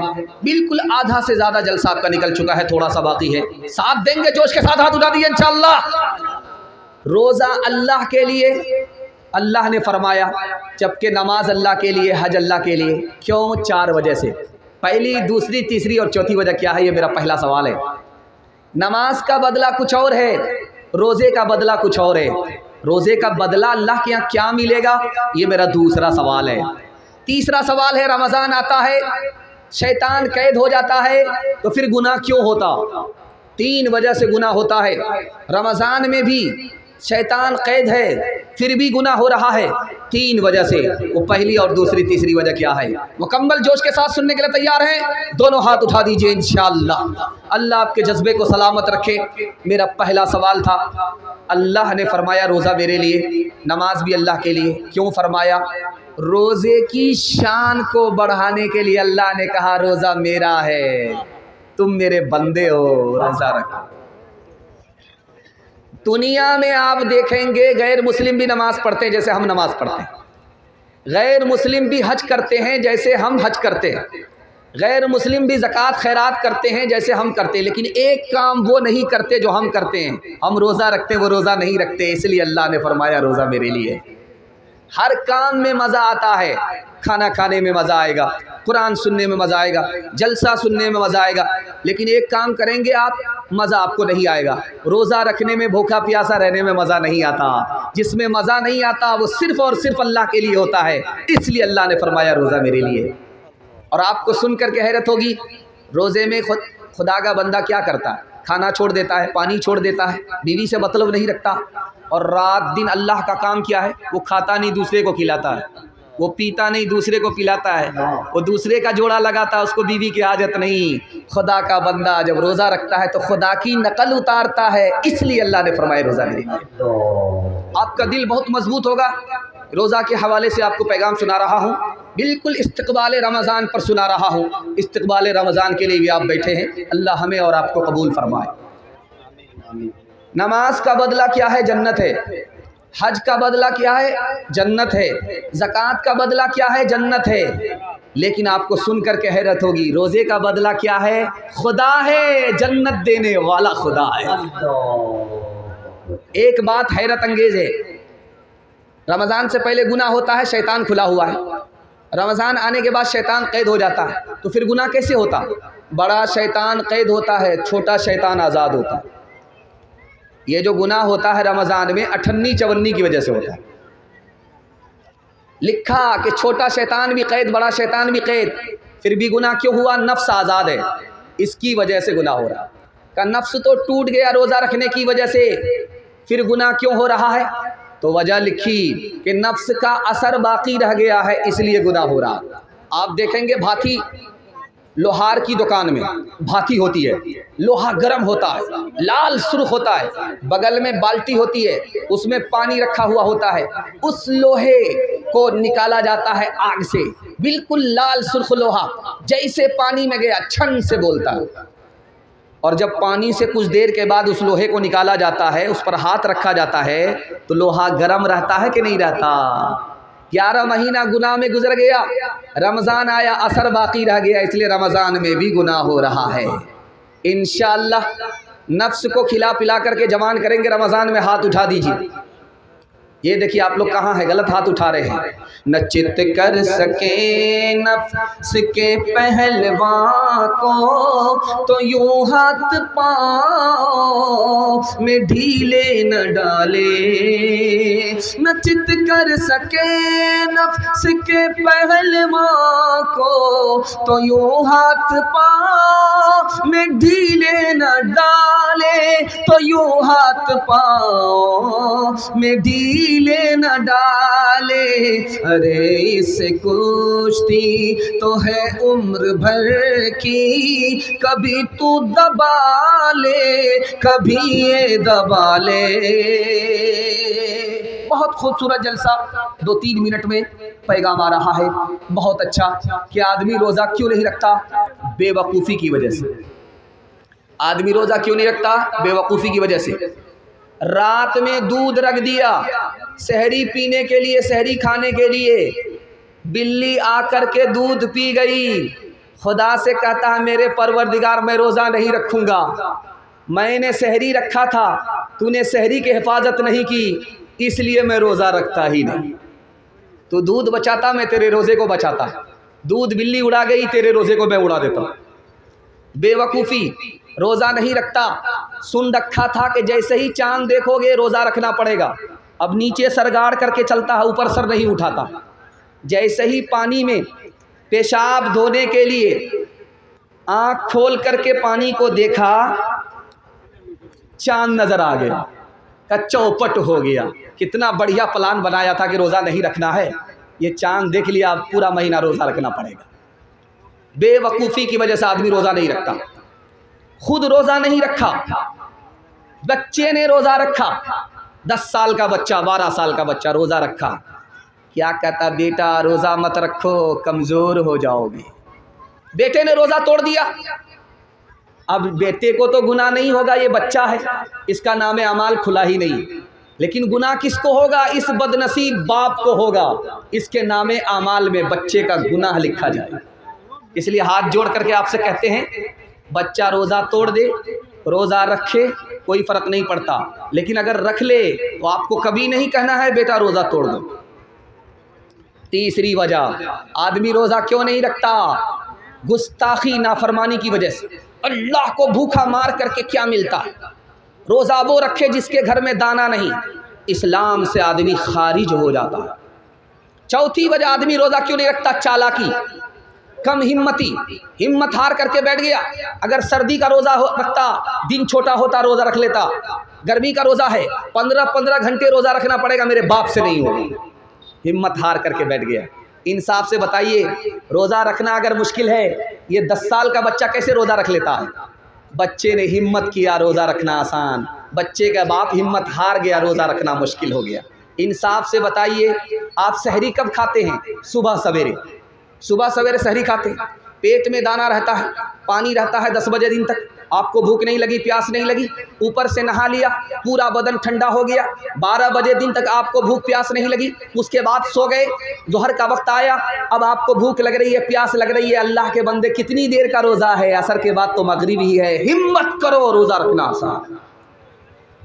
बिल्कुल आधा से ज़्यादा जलसा आपका निकल चुका है, थोड़ा सा बाकी है। साथ देंगे, जोश के साथ हाथ उठा दिए इंशाअल्लाह। रोज़ा अल्लाह के लिए, अल्लाह ने फरमाया, जबकि नमाज अल्लाह के लिए, हज अल्लाह के लिए। क्यों? 4 वजह से। पहली, दूसरी, तीसरी और चौथी वजह क्या है, ये मेरा पहला सवाल है। नमाज का बदला कुछ और है, रोज़े का बदला कुछ और है। रोज़े का बदला अल्लाह के यहाँ क्या मिलेगा, ये मेरा दूसरा सवाल है। तीसरा सवाल है, रमज़ान आता है, शैतान कैद हो जाता है, तो फिर गुनाह क्यों होता? 3 वजह से गुनाह होता है। रमज़ान में भी शैतान कैद है, फिर भी गुनाह हो रहा है 3 वजह से। वो पहली और दूसरी, तीसरी वजह क्या है? मुकम्मल जोश के साथ सुनने के लिए तैयार हैं? दोनों हाथ उठा दीजिए इंशाअल्लाह। अल्लाह आपके जज्बे को सलामत रखे। मेरा पहला सवाल था, अल्लाह ने फरमाया रोज़ा मेरे लिए, नमाज भी अल्लाह के लिए। क्यों फरमाया? रोज़े की शान को बढ़ाने के लिए अल्लाह ने कहा रोज़ा मेरा है, तुम मेरे बंदे हो, रोज़ा रखो। दुनिया में आप देखेंगे गैर मुस्लिम भी नमाज पढ़ते हैं जैसे हम नमाज पढ़ते हैं, गैर मुस्लिम भी हज करते हैं जैसे हम हज करते हैं, गैर मुस्लिम भी ज़कात खैरात करते हैं जैसे हम करते हैं, लेकिन एक काम वो नहीं करते जो हम करते हैं। हम रोज़ा रखते हैं, वो रोज़ा नहीं रखते। इसलिए अल्लाह ने फरमाया रोज़ा मेरे लिए। हर काम में मज़ा आता है, खाना खाने में मज़ा आएगा, कुरान सुनने में मज़ा आएगा, जलसा सुनने में मज़ा आएगा, लेकिन एक काम करेंगे आप, मज़ा आपको नहीं आएगा। रोज़ा रखने में, भूखा प्यासा रहने में मज़ा नहीं आता। जिसमें मज़ा नहीं आता वो सिर्फ़ और सिर्फ अल्लाह के लिए होता है। इसलिए अल्लाह ने फरमाया रोज़ा मेरे लिए। और आपको सुनकर के हैरत होगी, रोज़े में खुदा का बंदा क्या करता है? खाना छोड़ देता है, पानी छोड़ देता है, बीवी से मतलब नहीं रखता, और रात दिन अल्लाह का काम क्या है? वो खाता नहीं, दूसरे को खिलाता है, वो पीता नहीं, दूसरे को पिलाता है, वो दूसरे का जोड़ा लगाता है, उसको बीवी की हाजत नहीं। खुदा का बंदा जब रोज़ा रखता है तो खुदा की नकल उतारता है। इसलिए अल्लाह ने फरमाया रोज़ा मेरे लिए। आपका दिल बहुत मजबूत होगा। रोज़ा के हवाले से आपको पैगाम सुना रहा हूँ, बिल्कुल इस्तक़बाल रमज़ान पर सुना रहा हूँ। इस्तक़बाल रमज़ान के लिए भी आप बैठे हैं, अल्लाह हमें और आपको कबूल फरमाए। नमाज का बदला क्या है? जन्नत है। हज का बदला क्या है? जन्नत है। ज़कात का बदला क्या है? जन्नत है। लेकिन आपको सुनकर के हैरत होगी, रोज़े का बदला क्या है? खुदा है, जन्नत देने वाला खुदा है। एक बात हैरत अंगेज़ है, रमज़ान से पहले गुनाह होता है, शैतान खुला हुआ है। रमज़ान आने के बाद शैतान कैद हो जाता है, तो फिर गुनाह कैसे होता? बड़ा शैतान कैद होता है, छोटा शैतान आज़ाद होता है। ये जो गुनाह होता है रमज़ान में, अठन्नी चवन्नी की वजह से होता है। लिखा कि छोटा शैतान भी कैद, बड़ा शैतान भी कैद, फिर भी गुनाह क्यों हुआ? नफ्स आज़ाद है, इसकी वजह से गुनाह हो रहा है। का नफ्स तो टूट गया रोज़ा रखने की वजह से, फिर गुनाह क्यों हो रहा है? तो वजह लिखी कि नफ्स का असर बाकी रह गया है, इसलिए गुनाह हो रहा है। आप देखेंगे भाती, लोहार की दुकान में भाती होती है, लोहा गर्म होता है, लाल सुर्ख होता है, बगल में बाल्टी होती है, उसमें पानी रखा हुआ होता है, उस लोहे को निकाला जाता है आग से, बिल्कुल लाल सुर्ख लोहा, जैसे पानी में गया छन से बोलता है। और जब पानी से कुछ देर के बाद उस लोहे को निकाला जाता है, उस पर हाथ रखा जाता है, तो लोहा गर्म रहता है कि नहीं रहता? 11 महीना गुनाह में गुजर गया, रमज़ान आया, असर बाकी रह गया, इसलिए रमज़ान में भी गुनाह हो रहा है। इंशाअल्लाह नफ्स को खिला पिला करके जवान करेंगे। रमज़ान में हाथ उठा दीजिए। ये देखिए आप लोग कहाँ हैं, गलत हाथ उठा रहे हैं। न चित कर सके नफ्स के पहलवां को, तो यूं हाथ पाँव में ढीले न डाले। न चित कर सके नफ्स के पहलवां को, तो यूं हाथ पाँव में ढीले न डाले, तो यूं हाथ पाँव में ढीले न डाले। अरे इस कुश्ती तो है उम्र भर की, कभी तू दबा ले, कभी ये दबा ले। बहुत खूबसूरत जलसा, 2-3 मिनट में पैगाम आ रहा है, बहुत अच्छा। कि आदमी रोज़ा क्यों नहीं रखता? बेवकूफ़ी की वजह से। आदमी रोज़ा क्यों नहीं रखता? बेवकूफ़ी की वजह से। रात में दूध रख दिया सहरी पीने के लिए, सहरी खाने के लिए, बिल्ली आकर के दूध पी गई। खुदा से कहता है मेरे परवरदिगार मैं रोज़ा नहीं रखूँगा, मैंने सहरी रखा था, तूने सहरी की हिफाजत नहीं की, इसलिए मैं रोज़ा रखता ही नहीं। तो दूध बचाता, मैं तेरे रोज़े को बचाता। दूध बिल्ली उड़ा गई, तेरे रोज़े को मैं उड़ा देता। बेवकूफ़ी, रोज़ा नहीं रखता। सुन रखा था कि जैसे ही चांद देखोगे रोज़ा रखना पड़ेगा। अब नीचे सर गाड़ करके चलता है, ऊपर सर नहीं उठाता। जैसे ही पानी में पेशाब धोने के लिए आँख खोल करके पानी को देखा, चांद नज़र आ गया, का चौपट हो गया। कितना बढ़िया प्लान बनाया था कि रोज़ा नहीं रखना है, ये चांद देख लिया, अब पूरा महीना रोज़ा रखना पड़ेगा। बेवकूफ़ी की वजह से आदमी रोज़ा नहीं रखता। खुद रोज़ा नहीं रखा, बच्चे ने रोज़ा रखा, 10 साल का बच्चा, 12 साल का बच्चा रोज़ा रखा, क्या कहता, बेटा रोज़ा मत रखो, कमज़ोर हो जाओगे। बेटे ने रोज़ा तोड़ दिया। अब बेटे को तो गुनाह नहीं होगा, ये बच्चा है, इसका नाम अमाल खुला ही नहीं, लेकिन गुनाह किसको होगा? इस बदनसीब बाप को होगा, इसके नाम अमाल में बच्चे का गुनाह लिखा जाए। इसलिए हाथ जोड़ करके आपसे कहते हैं, बच्चा रोज़ा तोड़ दे, रोज़ा रखे, कोई फ़र्क नहीं पड़ता, लेकिन अगर रख ले तो आपको कभी नहीं कहना है बेटा रोज़ा तोड़ दो। तीसरी वजह, आदमी रोज़ा क्यों नहीं रखता? गुस्ताखी, नाफरमानी की वजह से। अल्लाह को भूखा मार करके क्या मिलता है? रोज़ा वो रखे जिसके घर में दाना नहीं, इस्लाम से आदमी खारिज हो जाता है। चौथी वजह आदमी रोज़ा क्यों नहीं रखता? चालाकी, कम हिम्मती, हिम्मत हार करके बैठ गया। अगर सर्दी का रोज़ा रखता, दिन छोटा होता, रोज़ा रख लेता। गर्मी का रोज़ा है, 15-15 घंटे रोज़ा रखना पड़ेगा, मेरे बाप से नहीं होगा, हिम्मत हार करके बैठ गया। इंसाफ से बताइए, रोज़ा रखना अगर मुश्किल है, ये 10 साल का बच्चा कैसे रोज़ा रख लेता है? बच्चे ने हिम्मत किया, रोज़ा रखना आसान, बच्चे का बाप हिम्मत हार गया, रोज़ा रखना मुश्किल हो गया। इंसाफ से बताइए, आप सहरी कब खाते हैं? सुबह सवेरे, सुबह सवेरे सहरी खाते हैं, पेट में दाना रहता है, पानी रहता है 10 बजे दिन तक, आपको भूख नहीं लगी, प्यास नहीं लगी, ऊपर से नहा लिया, पूरा बदन ठंडा हो गया, 12 बजे दिन तक आपको भूख प्यास नहीं लगी, उसके बाद सो गए, ज़ोहर का वक्त आया, अब आपको भूख लग रही है, प्यास लग रही है। अल्लाह के बंदे, कितनी देर का रोज़ा है? असर के बाद तो मगरिब ही है, हिम्मत करो, रोज़ा रखना आसान है।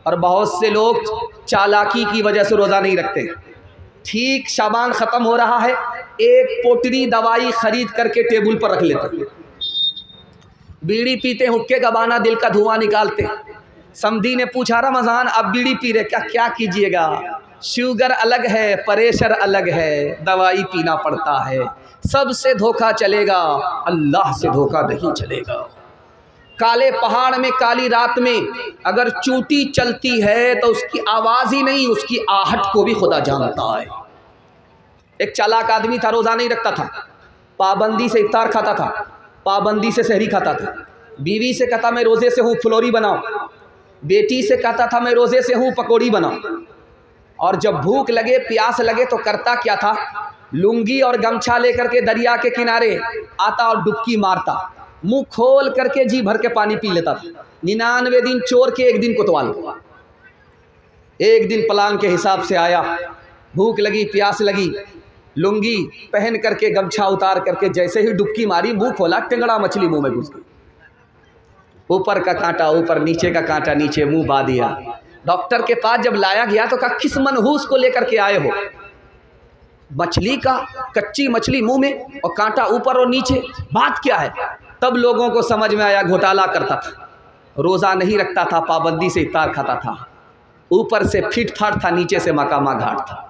और बहुत से लोग चालाकी की वजह से रोज़ा नहीं रखते। ठीक शाबान ख़त्म हो रहा है, एक पोटली दवाई खरीद करके टेबल पर रख लेते, बीड़ी पीते, हुक्के का बहाना, दिल का धुआं निकालते। समधी ने पूछा, रमज़ान अब बीड़ी पी रहे, क्या कीजिएगा? शुगर अलग है, प्रेशर अलग है, दवाई पीना पड़ता है, सबसे धोखा चलेगा, अल्लाह से धोखा नहीं चलेगा। काले पहाड़ में, काली रात में अगर चूटी चलती है तो उसकी आवाज़ ही नहीं, उसकी आहट को भी खुदा जानता है। एक चालाक आदमी था, रोज़ा नहीं रखता था, पाबंदी से इफ्तार खाता था, पाबंदी से सहरी खाता था। बीवी से कहता, मैं रोज़े से हूँ, फुलौरी बनाओ। बेटी से कहता था, मैं रोज़े से हूँ, पकौड़ी बनाओ। और जब भूख लगे, प्यास लगे तो करता क्या था? लुंगी और गमछा लेकर के दरिया के किनारे आता और डुबकी मारता, मुंह खोल करके जी भर के पानी पी लेता था। 99 दिन चोर के, एक दिन कोतवाल। एक दिन प्लान के हिसाब से आया, भूख लगी, प्यास लगी, लुंगी पहन करके, गमछा उतार करके जैसे ही डुबकी मारी, मुंह खोला, टेंगड़ा मछली मुंह में घुस गई। ऊपर का कांटा ऊपर, नीचे का कांटा नीचे, मुंह बा दिया। डॉक्टर के पास जब लाया गया तो कहा, किस मनहूस को लेकर के आए हो? मछली का, कच्ची मछली मुंह में और कांटा ऊपर और नीचे, बात क्या है? तब लोगों को समझ में आया, घोटाला करता था, रोज़ा नहीं रखता था, पाबंदी से इफ्तार खाता था, ऊपर से फिट फाट था, नीचे से मकामा घाट था।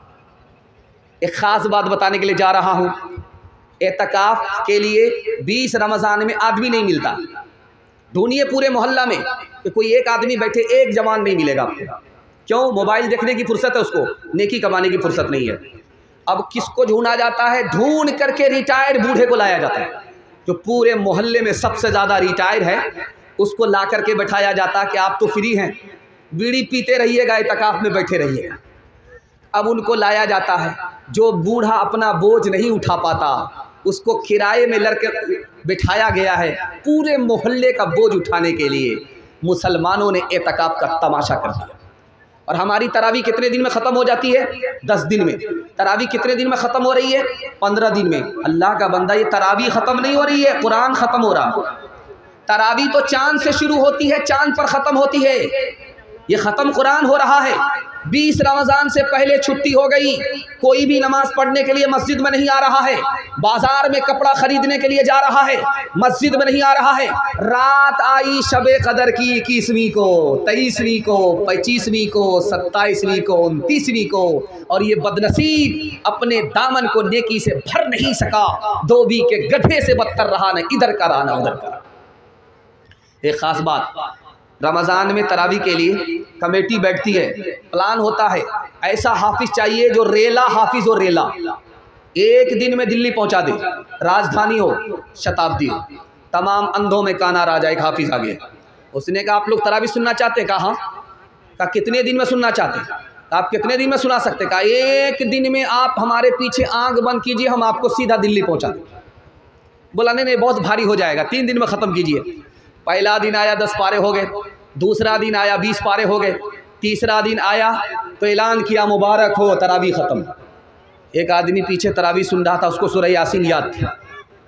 एक ख़ास बात बताने के लिए जा रहा हूँ। एतकाफ़ के लिए 20 रमज़ान में आदमी नहीं मिलता। ढूंढिए पूरे मोहल्ला में कि कोई एक आदमी बैठे, एक जवान नहीं मिलेगा आपको। क्यों? मोबाइल देखने की फुर्सत है उसको, नेकी कमाने की फुर्सत नहीं है। अब किसको ढूंढा जाता है? ढूंढ करके रिटायर्ड बूढ़े को लाया जाता है, जो पूरे मोहल्ले में सबसे ज़्यादा रिटायर्ड है, उसको ला करके बैठाया जाता है कि आप तो फ्री हैं, बीड़ी पीते रहिएगा, एतकाफ़ में बैठे रहिएगा। अब उनको लाया जाता है, जो बूढ़ा अपना बोझ नहीं उठा पाता, उसको किराए में लड़के बिठाया गया है, पूरे मोहल्ले का बोझ उठाने के लिए। मुसलमानों ने एतकाफ़ का तमाशा कर दिया। और हमारी तरावी कितने दिन में ख़त्म हो जाती है? 10 दिन में। तरावी कितने दिन में ख़त्म हो रही है? 15 दिन में। अल्लाह का बंदा, ये तरावी ख़त्म नहीं हो रही है, कुरान ख़त्म हो रहा है। तरावी तो चांद से शुरू होती है, चांद पर ख़त्म होती है, ये ख़त्म कुरान हो रहा है। 20 रमज़ान से पहले छुट्टी हो गई, कोई भी नमाज पढ़ने के लिए मस्जिद में नहीं आ रहा है, बाज़ार में कपड़ा ख़रीदने के लिए जा रहा है, मस्जिद में नहीं आ रहा है। रात आई शबे कदर की 21वीं को, 23वीं को, 25वीं को, 27वीं को, 29वीं को, और ये बदनसीब अपने दामन को नेकी से भर नहीं सका, धोबी के गड्ढे से बदतर रहा, न इधर का रहा न उधर का। एक ख़ास बात, रमज़ान में तरावी के लिए कमेटी बैठती है, प्लान होता है, ऐसा हाफिज़ चाहिए जो रेला हाफिज़ हो, रेला, एक दिन में दिल्ली पहुंचा दे, राजधानी हो, शताब्दी हो, तमाम अंधों में काना राजा। एक हाफिज़ आ गया, उसने कहा आप लोग तरावी सुनना चाहते हैं? कहा हाँ। कहा कितने दिन में सुनना चाहते हैं? आप कितने दिन में सुना सकते? कहा एक दिन में आप हमारे पीछे आंख बंद कीजिए, हम आपको सीधा दिल्ली पहुंचा दें। बोला नहीं नहीं बहुत भारी हो जाएगा, 3 दिन में ख़त्म कीजिए। पहला दिन आया 10 पारे हो गए, दूसरा दिन आया 20 पारे हो गए, तीसरा दिन आया तो ऐलान किया मुबारक हो तरावी ख़त्म। एक आदमी पीछे तरावी सुन रहा था, उसको सूरह यासीन याद थी।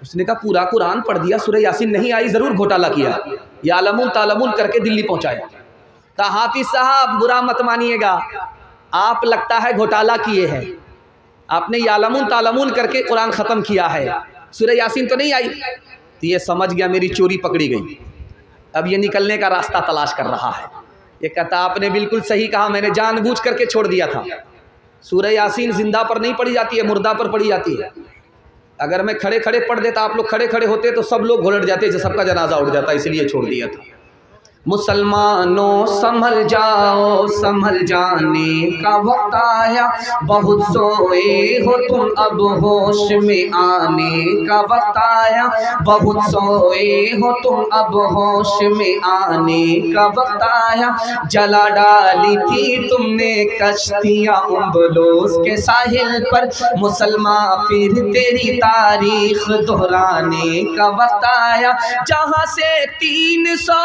उसने कहा पूरा कुरान पढ़ दिया, सूरह यासीन नहीं आई, ज़रूर घोटाला किया। यालमुन तालमुन करके दिल्ली पहुँचाया। कहा हाफिज़ साहब बुरा मत मानिएगा, आप लगता है घोटाला किए हैं, आपने यालमुन तालमुन करके कुरान ख़त्म किया है, सूरह यासीन तो नहीं आई। तो ये समझ गया मेरी चोरी पकड़ी गई, अब ये निकलने का रास्ता तलाश कर रहा है। ये कहता आपने बिल्कुल सही कहा, मैंने जानबूझ करके छोड़ दिया था। सूरह यासीन जिंदा पर नहीं पढ़ी जाती है, मुर्दा पर पढ़ी जाती है। अगर मैं खड़े खड़े पढ़ देता, आप लोग खड़े खड़े होते तो सब लोग घोलट जाते, सबका जनाजा उठ जाता, इसलिए छोड़ दिया था। मुसलमानों संभल जाओ, संभल जाने का वक्त आया, बहुत सोए हो तुम अब होश में आने का वक्त आया, बहुत सोए हो तुम अब होश में आने का वक्त आया। जला डाली थी तुमने कश्तियाँ उम्बलोस के साहिल पर, मुसलमान फिर तेरी तारीख दोहराने का वक्त आया। जहाँ से 300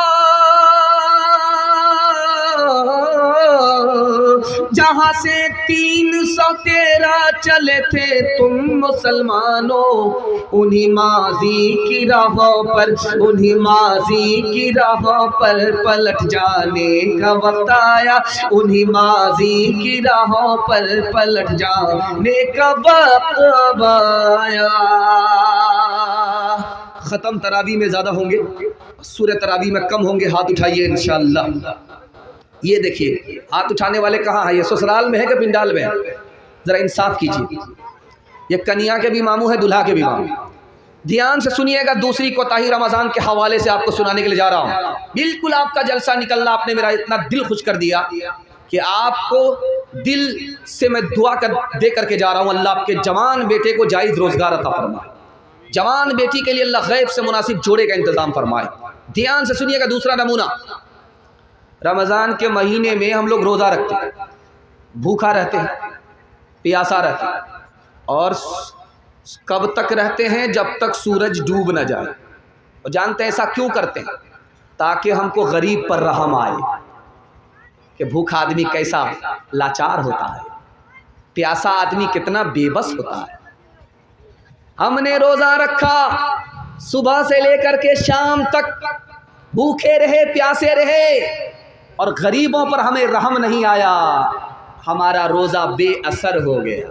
जहाँ से 313 चले थे तुम मुसलमानों, उन्हीं माजी की राहों पर, उन्हीं माजी की राहों पर पलट जाने का वक्त आया, उन्हीं माजी की राहों पर पलट जाने का वक्त आया। ख़त्म तरावी में ज़्यादा होंगे, सूरह तरावी में कम होंगे। हाथ उठाइए इंशाअल्लाह। ये देखिए हाथ उठाने वाले कहाँ हैं? ये ससुराल में है कि पिंडाल में है? ज़रा इंसाफ कीजिए। ये कन्या के भी मामू है, दुल्हा के भी मामू। ध्यान से सुनिएगा, दूसरी कोताही रमज़ान के हवाले से आपको सुनाने के लिए जा रहा हूँ। बिल्कुल आपका जलसा निकलना, आपने मेरा इतना दिल खुश कर दिया कि आपको दिल से मैं दुआ दे करके जा रहा हूँ। अल्लाह आपके जवान बेटे को जायज़ रोज़गार अता फरमाए, जवान बेटी के लिए अल्लाह गैब से मुनासिब जोड़े का इंतज़ाम फरमाए। ध्यान से सुनिएगा दूसरा नमूना। रमज़ान के महीने में हम लोग रोज़ा रखते हैं, भूखा रहते हैं, प्यासा रहते हैं, और कब तक रहते हैं? जब तक सूरज डूब न जाए। और जानते हैं ऐसा क्यों करते हैं? ताकि हमको गरीब पर रहम आए कि भूखा आदमी कैसा लाचार होता है, प्यासा आदमी कितना बेबस होता है। हमने रोज़ा रखा, सुबह से लेकर के शाम तक भूखे रहे, प्यासे रहे, और गरीबों पर हमें रहम नहीं आया, हमारा रोज़ा बेअसर हो गया।